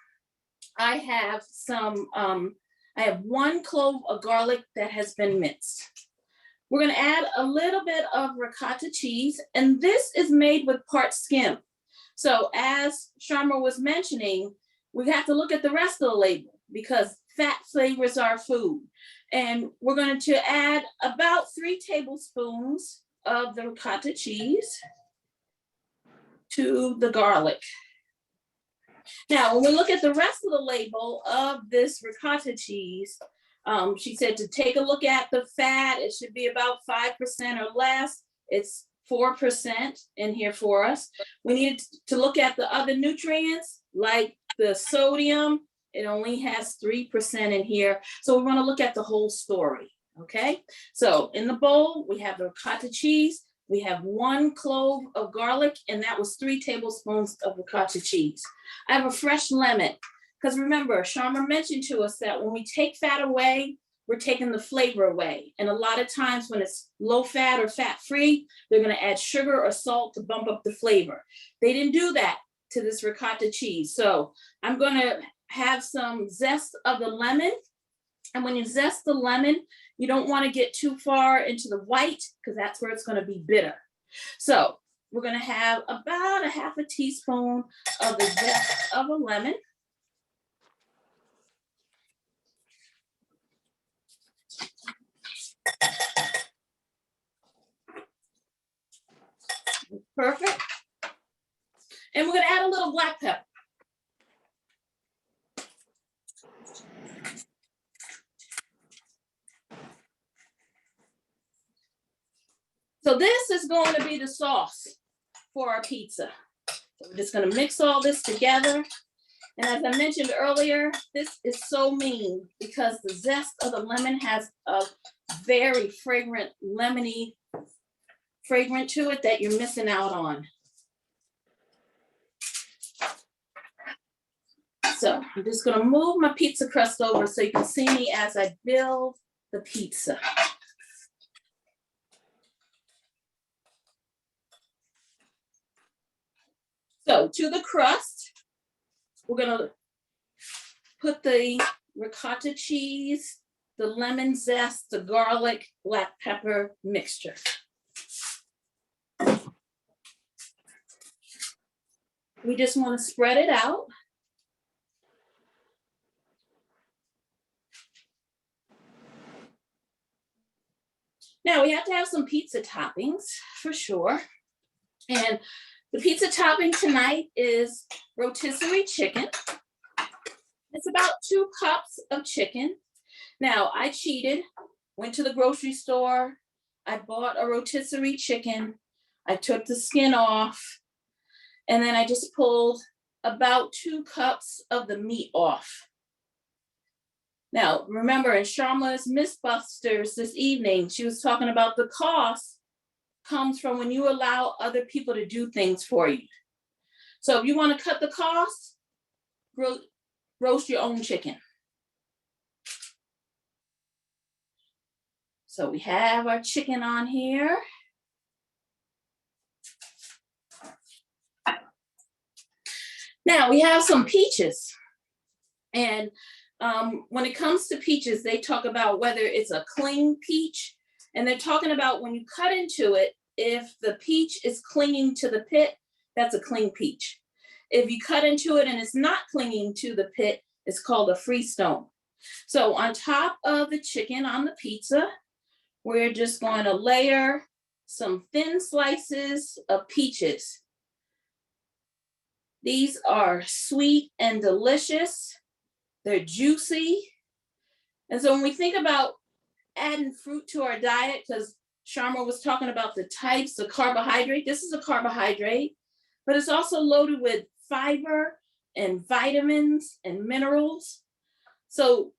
I have I have 1 clove of garlic that has been minced. We're going to add a little bit of ricotta cheese, and this is made with part skim. So as Sharma was mentioning, we have to look at the rest of the label because fat flavors our food. And we're going to add about 3 tablespoons of the ricotta cheese to the garlic. Now, when we look at the rest of the label of this ricotta cheese, she said to take a look at the fat. It should be about 5% or less. It's 4% in here for us. We need to look at the other nutrients like the sodium. It only has 3% in here. So we want to look at the whole story, okay? So in the bowl, we have the ricotta cheese. We have 1 clove of garlic, and that was 3 tablespoons of ricotta cheese. I have a fresh lemon, because remember, Sharma mentioned to us that when we take fat away, we're taking the flavor away. And a lot of times when it's low fat or fat free, they're going to add sugar or salt to bump up the flavor. They didn't do that to this ricotta cheese. So I'm going to have some zest of the lemon. And when you zest the lemon, you don't want to get too far into the white because that's where it's going to be bitter. So we're going to have about 1/2 teaspoon of the zest of a lemon. Perfect. And we're going to add a little black pepper. So this is going to be the sauce for our pizza. So we're just going to mix all this together. And as I mentioned earlier, this is so mean because the zest of the lemon has a very fragrant, lemony fragrant to it that you're missing out on. So I'm just going to move my pizza crust over so you can see me as I build the pizza. So to the crust, we're going to put the ricotta cheese, the lemon zest, the garlic, black pepper mixture. We just want to spread it out. Now we have to have some pizza toppings for sure. And the pizza topping tonight is rotisserie chicken. It's about 2 cups of chicken. Now I cheated, went to the grocery store. I bought a rotisserie chicken. I took the skin off. And then I just pulled about 2 cups of the meat off. Now, remember in Sharma's Mythbusters this evening, she was talking about the cost comes from when you allow other people to do things for you. So if you want to cut the cost, roast your own chicken. So we have our chicken on here. Now we have some peaches. And when it comes to peaches, they talk about whether it's a cling peach, and they're talking about when you cut into it, if the peach is clinging to the pit, that's a cling peach. If you cut into it and it's not clinging to the pit, it's called a freestone. So on top of the chicken on the pizza, we're just going to layer some thin slices of peaches. These are sweet and delicious. They're juicy. And so when we think about adding fruit to our diet, because Sharma was talking about the types of carbohydrate, this is a carbohydrate, but it's also loaded with fiber and vitamins and minerals. So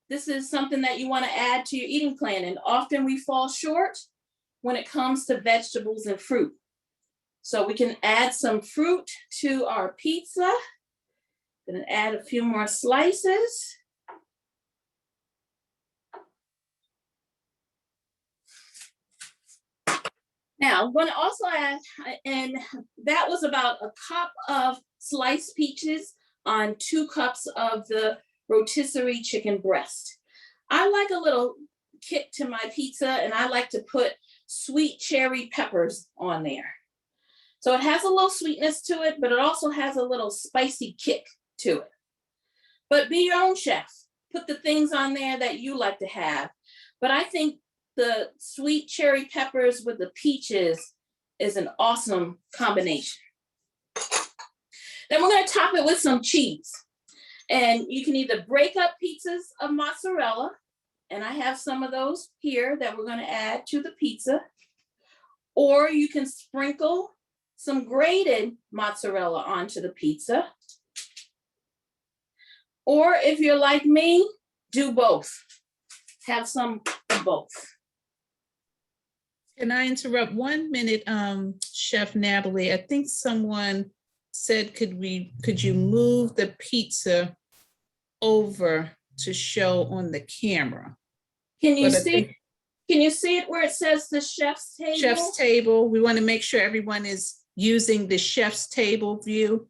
this is something that you want to add to your eating plan. And often we fall short when it comes to vegetables and fruit. So we can add some fruit to our pizza. Gonna add a few more slices. Now, I'm gonna also add, and that was about a cup of sliced peaches on 2 cups of the rotisserie chicken breast. I like a little kick to my pizza, and I like to put sweet cherry peppers on there. So it has a little sweetness to it, but it also has a little spicy kick to it. But be your own chef. Put the things on there that you like to have. But I think the sweet cherry peppers with the peaches is an awesome combination. Then we're going to top it with some cheese. And you can either break up pieces of mozzarella, and I have some of those here that we're going to add to the pizza, or you can sprinkle some grated mozzarella onto the pizza. Or if you're like me, do both. Have some of both. Can I interrupt 1 minute, Chef Natalie? I think someone said, could you move the pizza over to show on the camera? Can you see? Can you see it where it says the chef's table? Chef's table. We want to make sure everyone is using the chef's table view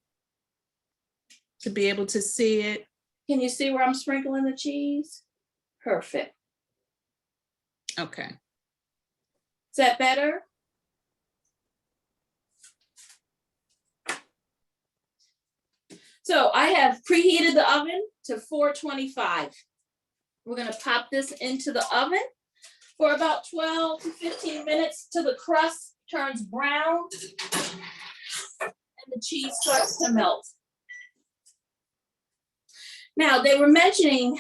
to be able to see it. Can you see where I'm sprinkling the cheese? Perfect. Okay. Is that better? So I have preheated the oven to 425. We're going to pop this into the oven for about 12 to 15 minutes till the crust turns brown and the cheese starts to melt. Now, they were mentioning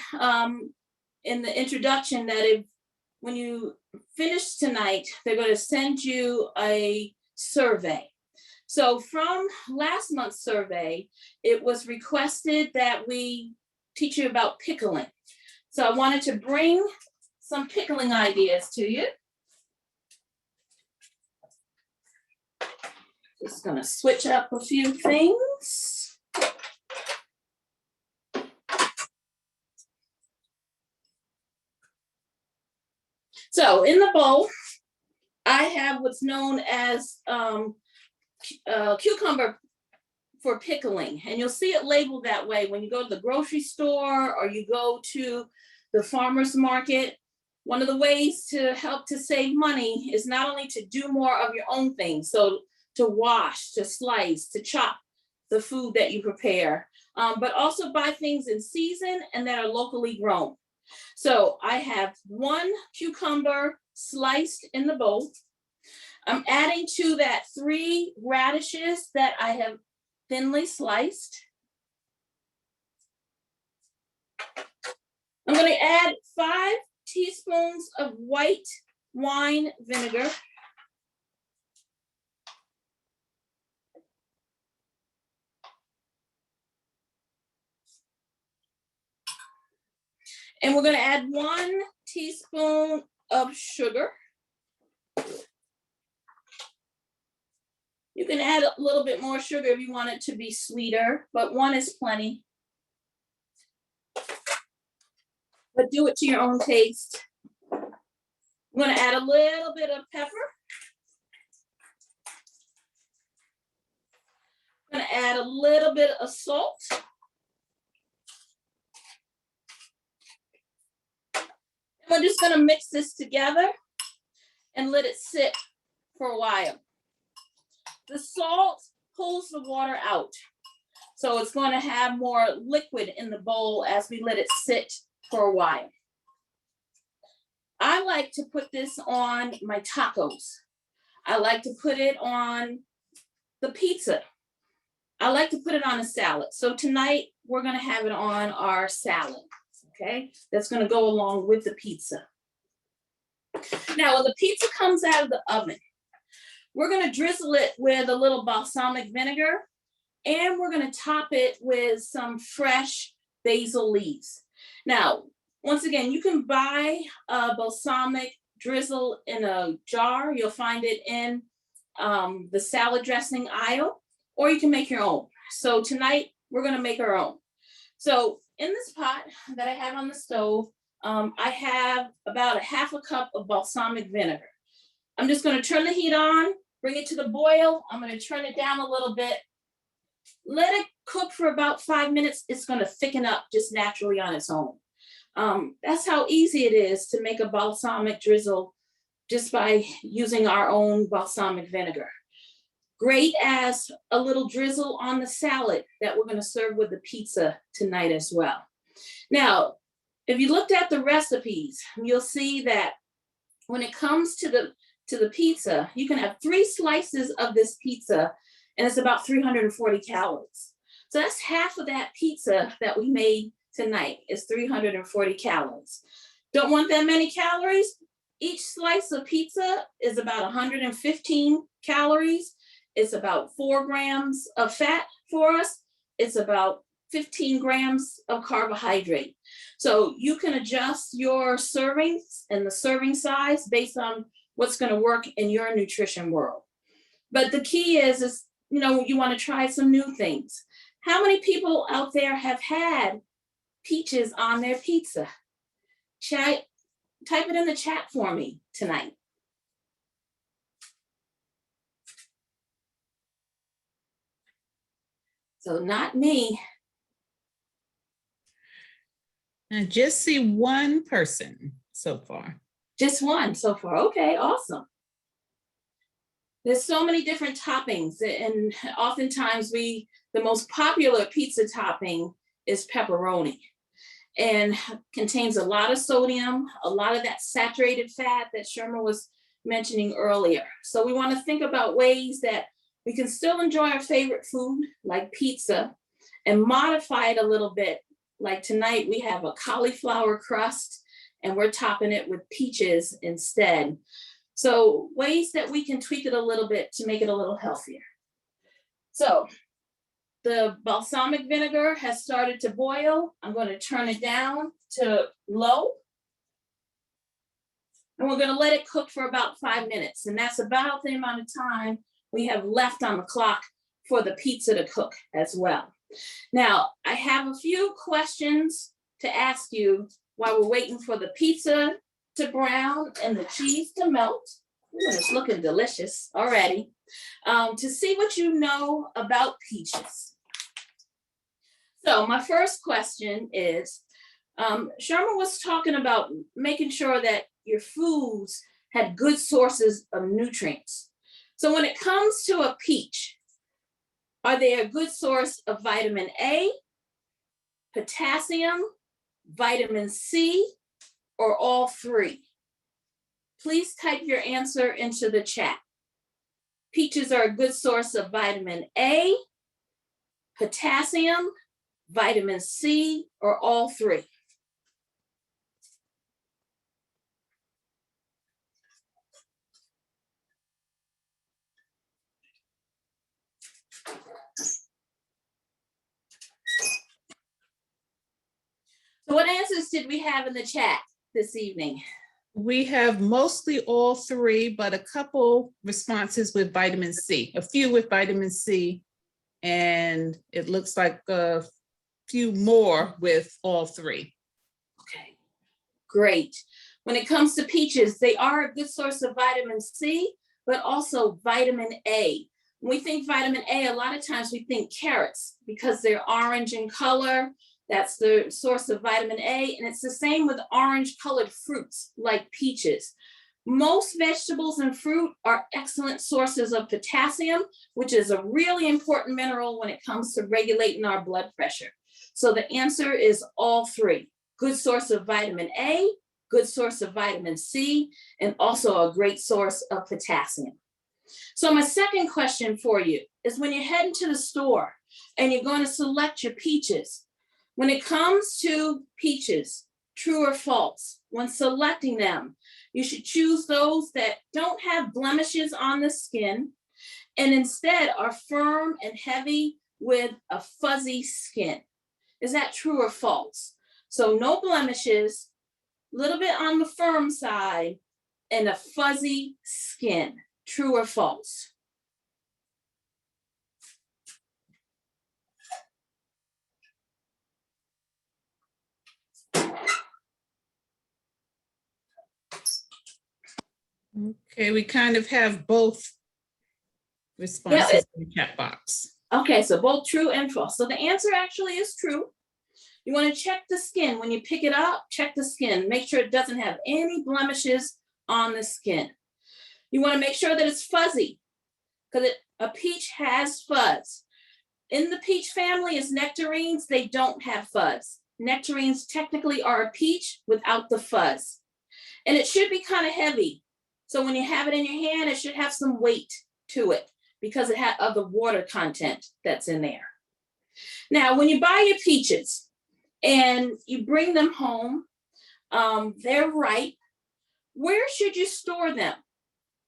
in the introduction that when you finish tonight, they're going to send you a survey. So from last month's survey, it was requested that we teach you about pickling. So I wanted to bring some pickling ideas to you. Just gonna switch up a few things. So in the bowl, I have what's known as cucumber for pickling, and you'll see it labeled that way when you go to the grocery store or you go to the farmer's market. One of the ways to help to save money is not only to do more of your own things, so to wash, to slice, to chop the food that you prepare, but also buy things in season and that are locally grown. So I have 1 cucumber sliced in the bowl. I'm adding to that 3 radishes that I have thinly sliced. I'm going to add 5 teaspoons of white wine vinegar. And we're going to add 1 teaspoon of sugar. You can add a little bit more sugar if you want it to be sweeter, but 1 is plenty. But do it to your own taste. I'm going to add a little bit of pepper. I'm going to add a little bit of salt. We're just going to mix this together and let it sit for a while. The salt pulls the water out, so it's going to have more liquid in the bowl as we let it sit for a while. I like to put this on my tacos. I like to put it on the pizza. I like to put it on a salad. So tonight we're going to have it on our salad. Okay, that's going to go along with the pizza. Now, when the pizza comes out of the oven, we're going to drizzle it with a little balsamic vinegar, and we're going to top it with some fresh basil leaves. Now, once again, you can buy a balsamic drizzle in a jar. You'll find it in the salad dressing aisle, or you can make your own. So tonight we're gonna make our own. So in this pot that I have on the stove, I have about a half a cup of balsamic vinegar. I'm just gonna turn the heat on, bring it to the boil. I'm gonna turn it down a little bit. Let it cook for about 5 minutes. It's gonna thicken up just naturally on its own. That's how easy it is to make a balsamic drizzle just by using our own balsamic vinegar. Great as a little drizzle on the salad that we're gonna serve with the pizza tonight as well. Now, if you looked at the recipes, you'll see that when it comes to the pizza, you can have 3 slices of this pizza and it's about 340 calories. So that's half of that pizza that we made tonight is 340 calories. Don't want that many calories? Each slice of pizza is about 115 calories. It's about 4 grams of fat for us. It's about 15 grams of carbohydrate. So you can adjust your servings and the serving size based on what's going to work in your nutrition world. But the key is you want to try some new things. How many people out there have had peaches on their pizza? Type it in the chat for me tonight. So not me. I just see one person so far. Just one so far. Okay, awesome. There's so many different toppings, and oftentimes the most popular pizza topping is pepperoni, and contains a lot of sodium, a lot of that saturated fat that Sherma was mentioning earlier. So we want to think about ways that we can still enjoy our favorite food like pizza and modify it a little bit. Like tonight we have a cauliflower crust and we're topping it with peaches instead. So ways that we can tweak it a little bit to make it a little healthier. So the balsamic vinegar has started to boil. I'm going to turn it down to low. And we're going to let it cook for about 5 minutes. And that's about the amount of time we have left on the clock for the pizza to cook as well. Now, I have a few questions to ask you while we're waiting for the pizza to brown and the cheese to melt. Ooh, it's looking delicious already. To see what you know about peaches. So my first question is, Sherma was talking about making sure that your foods had good sources of nutrients. So when it comes to a peach, are they a good source of vitamin A, potassium, vitamin C, or all 3? Please type your answer into the chat. Peaches are a good source of vitamin A, potassium, vitamin C, or all 3. So what answers did we have in the chat this evening? We have mostly all 3, but a couple responses with vitamin C, a few with vitamin C, and it looks like a few more with all 3. Okay, great. When it comes to peaches, they are a good source of vitamin C, but also vitamin A. When we think vitamin A, a lot of times we think carrots because they're orange in color. That's the source of vitamin A, and it's the same with orange colored fruits like peaches. Most vegetables and fruit are excellent sources of potassium, which is a really important mineral when it comes to regulating our blood pressure. So the answer is all 3. Good source of vitamin A, good source of vitamin C, and also a great source of potassium. So my second question for you is when you're heading to the store and you're going to select your peaches, when it comes to peaches, true or false, when selecting them, you should choose those that don't have blemishes on the skin and instead are firm and heavy with a fuzzy skin. Is that true or false? So no blemishes, a little bit on the firm side, and a fuzzy skin. True or false? Okay, we kind of have both responses in the chat box. Okay, so both true and false. So the answer actually is true. You want to check the skin. When you pick it up, check the skin. Make sure it doesn't have any blemishes on the skin. You want to make sure that it's fuzzy, because a peach has fuzz. In the peach family is nectarines. They don't have fuzz. Nectarines technically are a peach without the fuzz. And it should be kind of heavy. So when you have it in your hand, it should have some weight to it because it has of the water content that's in there. Now, when you buy your peaches and you bring them home, they're ripe. Where should you store them?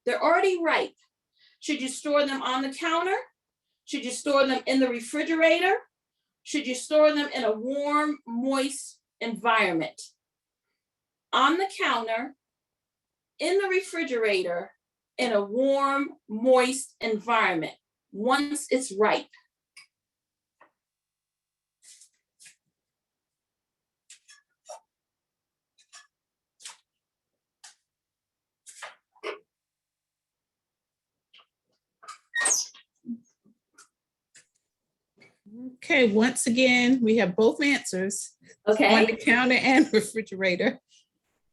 They're already ripe. Should you store them on the counter? Should you store them in the refrigerator? Should you store them in a warm, moist environment? On the counter, in the refrigerator, in a warm, moist environment, once it's ripe. Okay, once again, we have both answers. Okay. On the counter and refrigerator.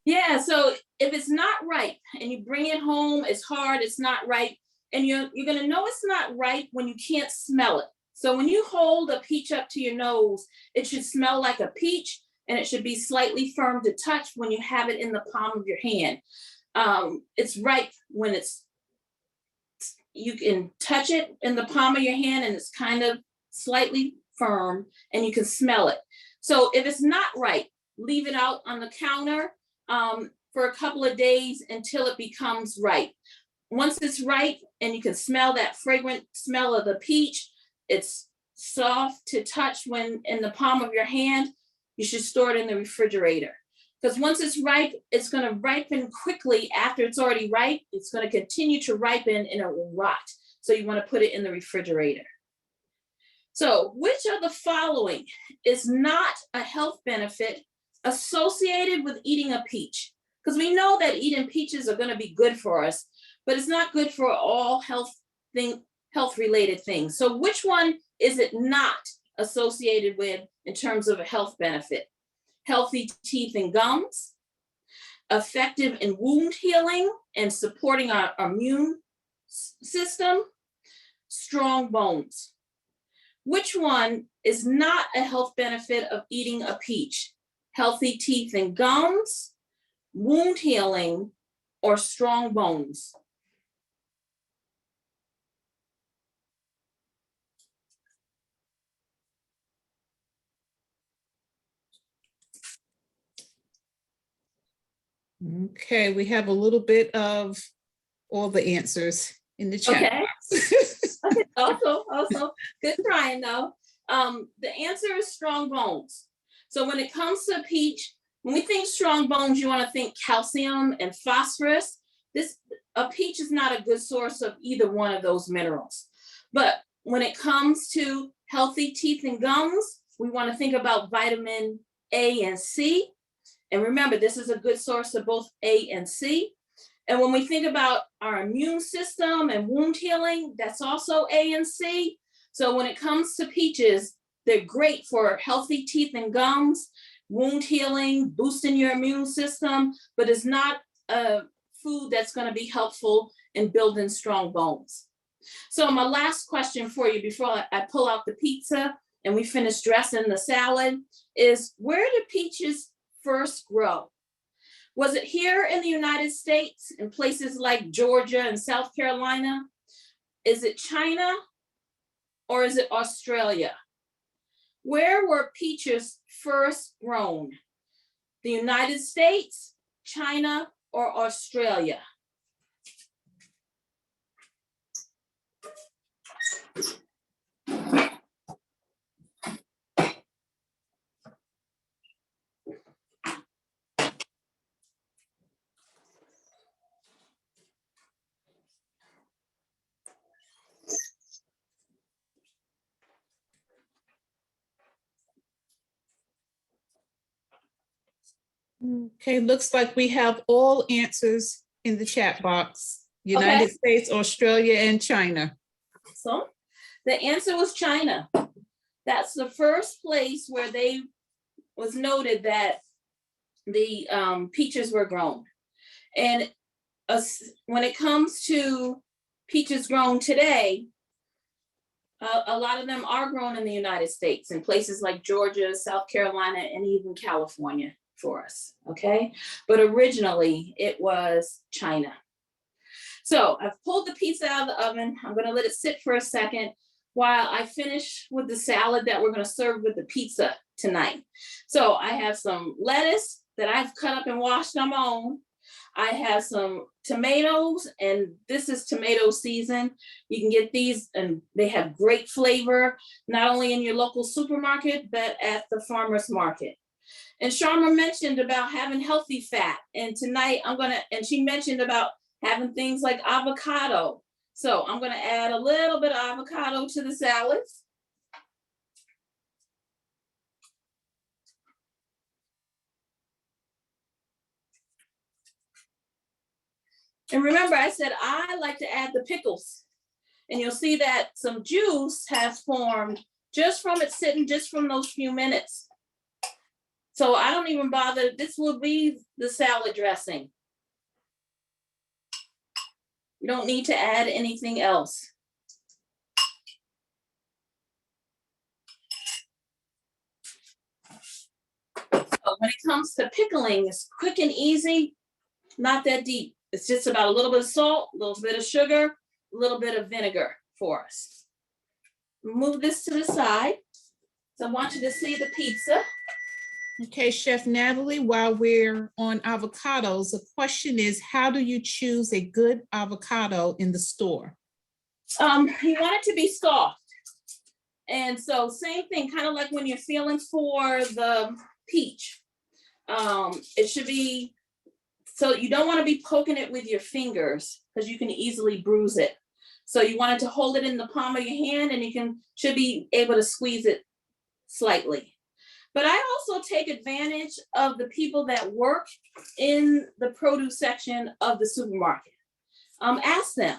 Yeah, so if it's not ripe and you bring it home, it's hard, it's not ripe, and you're gonna know it's not ripe when you can't smell it. So when you hold a peach up to your nose, it should smell like a peach and it should be slightly firm to touch when you have it in the palm of your hand. It's ripe when you can touch it in the palm of your hand and it's kind of slightly firm and you can smell it. So if it's not ripe, leave it out on the counter for a couple of days until it becomes ripe. Once it's ripe and you can smell that fragrant smell of the peach, it's soft to touch when in the palm of your hand, you should store it in the refrigerator. Because once it's ripe, it's going to ripen quickly after it's already ripe. It's going to continue to ripen and it will rot. So you want to put it in the refrigerator. So which of the following is not a health benefit associated with eating a peach? Because we know that eating peaches are going to be good for us, but it's not good for all health-related things. So which one is it not associated with in terms of a health benefit? Healthy teeth and gums, effective in wound healing and supporting our immune system, strong bones. Which one is not a health benefit of eating a peach? Healthy teeth and gums, wound healing, or strong bones? Okay, we have a little bit of all the answers in the chat box. Okay, also, good trying though. The answer is strong bones. So when it comes to peach, when we think strong bones, you want to think calcium and phosphorus. A peach is not a good source of either one of those minerals. But when it comes to healthy teeth and gums, we want to think about vitamin A and C. And remember, this is a good source of both A and C. And when we think about our immune system and wound healing, that's also A and C. So when it comes to peaches, they're great for healthy teeth and gums, wound healing, boosting your immune system, but it's not a food that's going to be helpful in building strong bones. So my last question for you before I pull out the pizza and we finish dressing the salad is, where do peaches first grow? Was it here in the United States, in places like Georgia and South Carolina? Is it China or is it Australia? Where were peaches first grown? The United States, China, or Australia? Okay, looks like we have all answers in the chat box. United States, Australia, and China. So the answer was China. That's the first place where they was noted that the peaches were grown. And when it comes to peaches grown today, a lot of them are grown in the United States in places like Georgia, South Carolina, and even California for us, okay? But originally it was China. So I've pulled the pizza out of the oven. I'm gonna let it sit for a second while I finish with the salad that we're gonna serve with the pizza tonight. So I have some lettuce that I've cut up and washed on my own. I have some tomatoes, and this is tomato season. You can get these and they have great flavor, not only in your local supermarket, but at the farmer's market. And Sharma mentioned about having healthy fat. And tonight and she mentioned about having things like avocado. So I'm gonna add a little bit of avocado to the salads. And remember, I said I like to add the pickles. And you'll see that some juice has formed just from it sitting, just from those few minutes. So I don't even bother. This will be the salad dressing. You don't need to add anything else. So when it comes to pickling, it's quick and easy, not that deep. It's just about a little bit of salt, a little bit of sugar, a little bit of vinegar for us. Move this to the side. So I want you to see the pizza. Okay, Chef Natalie, while we're on avocados, the question is, how do you choose a good avocado in the store? You want it to be soft. And so same thing, kind of like when you're feeling for the peach. It should be, so you don't want to be poking it with your fingers because you can easily bruise it. So you want it to hold it in the palm of your hand, and you should be able to squeeze it slightly. But I also take advantage of the people that work in the produce section of the supermarket. Ask them.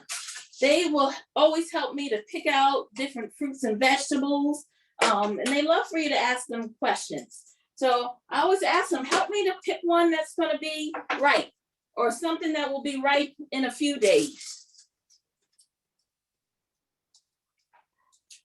They will always help me to pick out different fruits and vegetables. And they love for you to ask them questions. So I always ask them, help me to pick one that's going to be right, or something that will be ripe in a few days.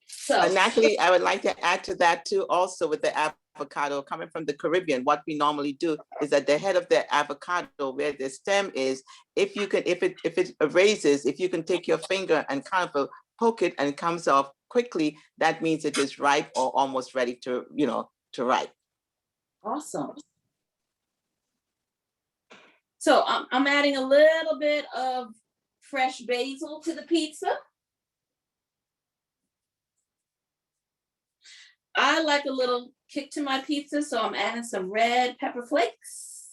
So Natalie, I would like to add to that too, also with the avocado coming from the Caribbean. What we normally do is at the head of the avocado, where the stem is, if it raises, if you can take your finger and kind of poke it and it comes off quickly, that means it is ripe or almost ready to ripe. Awesome. So I'm adding a little bit of fresh basil to the pizza. I like a little kick to my pizza, so I'm adding some red pepper flakes.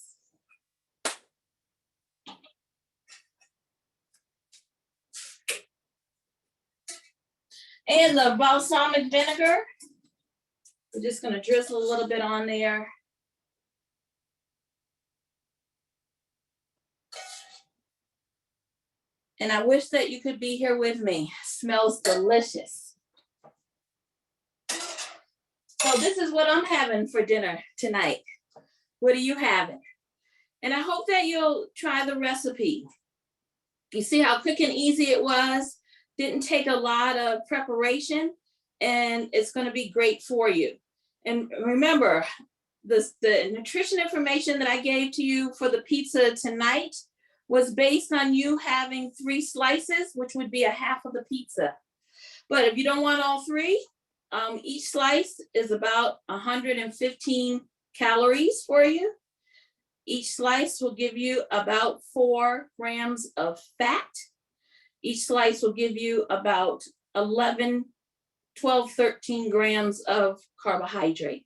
And the balsamic vinegar. We're just gonna drizzle a little bit on there. And I wish that you could be here with me. Smells delicious. So this is what I'm having for dinner tonight. What are you having? And I hope that you'll try the recipe. You see how quick and easy it was? Didn't take a lot of preparation, and it's going to be great for you. And remember, the nutrition information that I gave to you for the pizza tonight was based on you having 3 slices, which would be a half of the pizza. But if you don't want all 3, each slice is about 115 calories for you. Each slice will give you about 4 grams of fat. Each slice will give you about 11, 12, 13 grams of carbohydrate.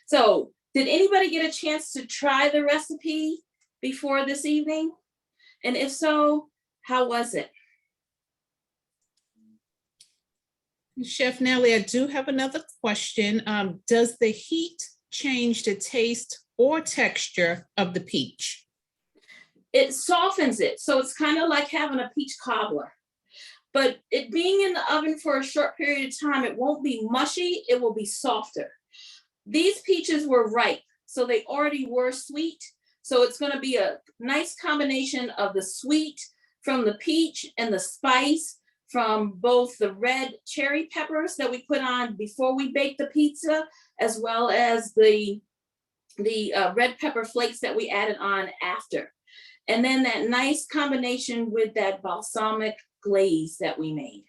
So did anybody get a chance to try the recipe before this evening? And if so, how was it? Chef Nellie, I do have another question. Does the heat change the taste or texture of the peach? it softens it. So it's kind of like having a peach cobbler. But it being in the oven for a short period of time, it won't be mushy, it will be softer. These peaches were ripe, so they already were sweet. So it's going to be a nice combination of the sweet from the peach and the spice from both the red cherry peppers that we put on before we bake the pizza, as well as the red pepper flakes that we added on after. And then that nice combination with that balsamic glaze that we made.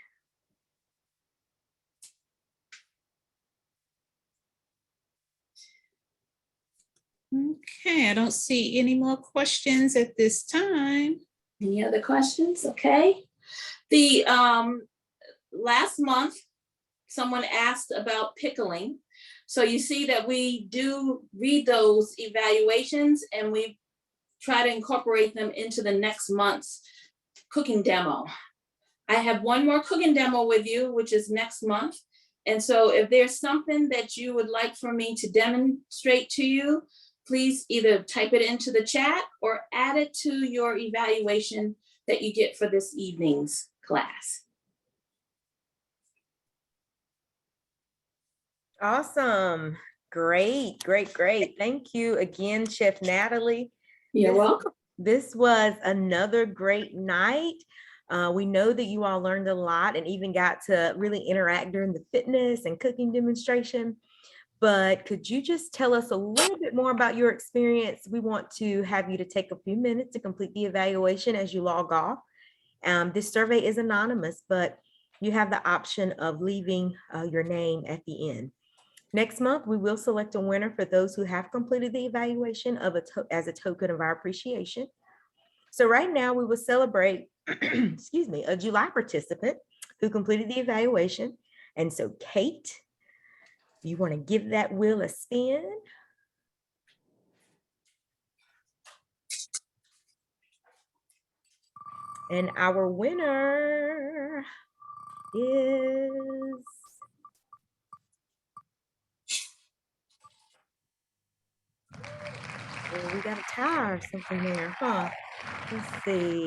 Okay, I don't see any more questions at this time. Any other questions? Okay. The last month, someone asked about pickling. So you see that we do read those evaluations and we try to incorporate them into the next month's cooking demo. I have one more cooking demo with you, which is next month. And so if there's something that you would like for me to demonstrate to you, please either type it into the chat or add it to your evaluation that you get for this evening's class. Awesome. Great, great, great. Thank you again, Chef Natalie. You're welcome. This was another great night. We know that you all learned a lot and even got to really interact during the fitness and cooking demonstration. But could you just tell us a little bit more about your experience? We want to have you to take a few minutes to complete the evaluation as you log off. This survey is anonymous, but you have the option of leaving your name at the end. Next month, we will select a winner for those who have completed the evaluation as a token of our appreciation. So right now we will celebrate, excuse me, a July participant who completed the evaluation. And so Kate, you want to give that wheel a spin? And our winner is, well, we got a tie or something there, huh? Let's see.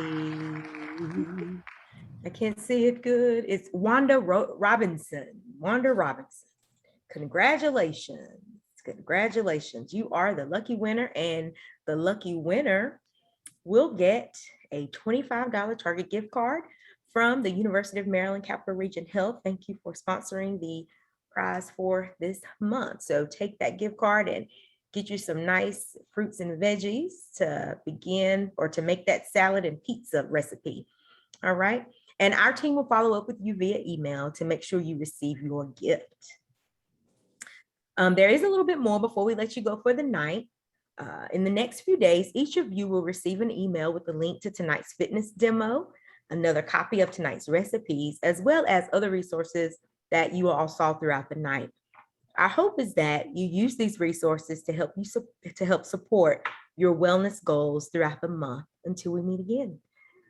I can't see it good. It's Wanda Robinson. Wanda Robinson. Congratulations. Congratulations. You are the lucky winner, and the lucky winner will get a $25 Target gift card from the University of Maryland Capital Region Health. Thank you for sponsoring the prize for this month. So take that gift card and get you some nice fruits and veggies to begin or to make that salad and pizza recipe. All right. And our team will follow up with you via email to make sure you receive your gift. There is a little bit more before we let you go for the night. In the next few days, each of you will receive an email with a link to tonight's fitness demo, another copy of tonight's recipes, as well as other resources that you all saw throughout the night. Our hope is that you use these resources to help support your wellness goals throughout the month until we meet again.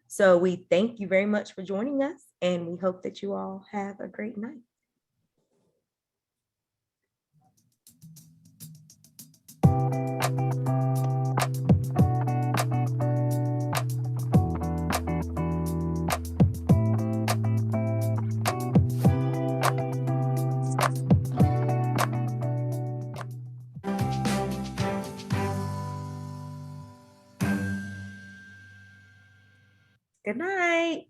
So we thank you very much for joining us, and we hope that you all have a great night. Good night.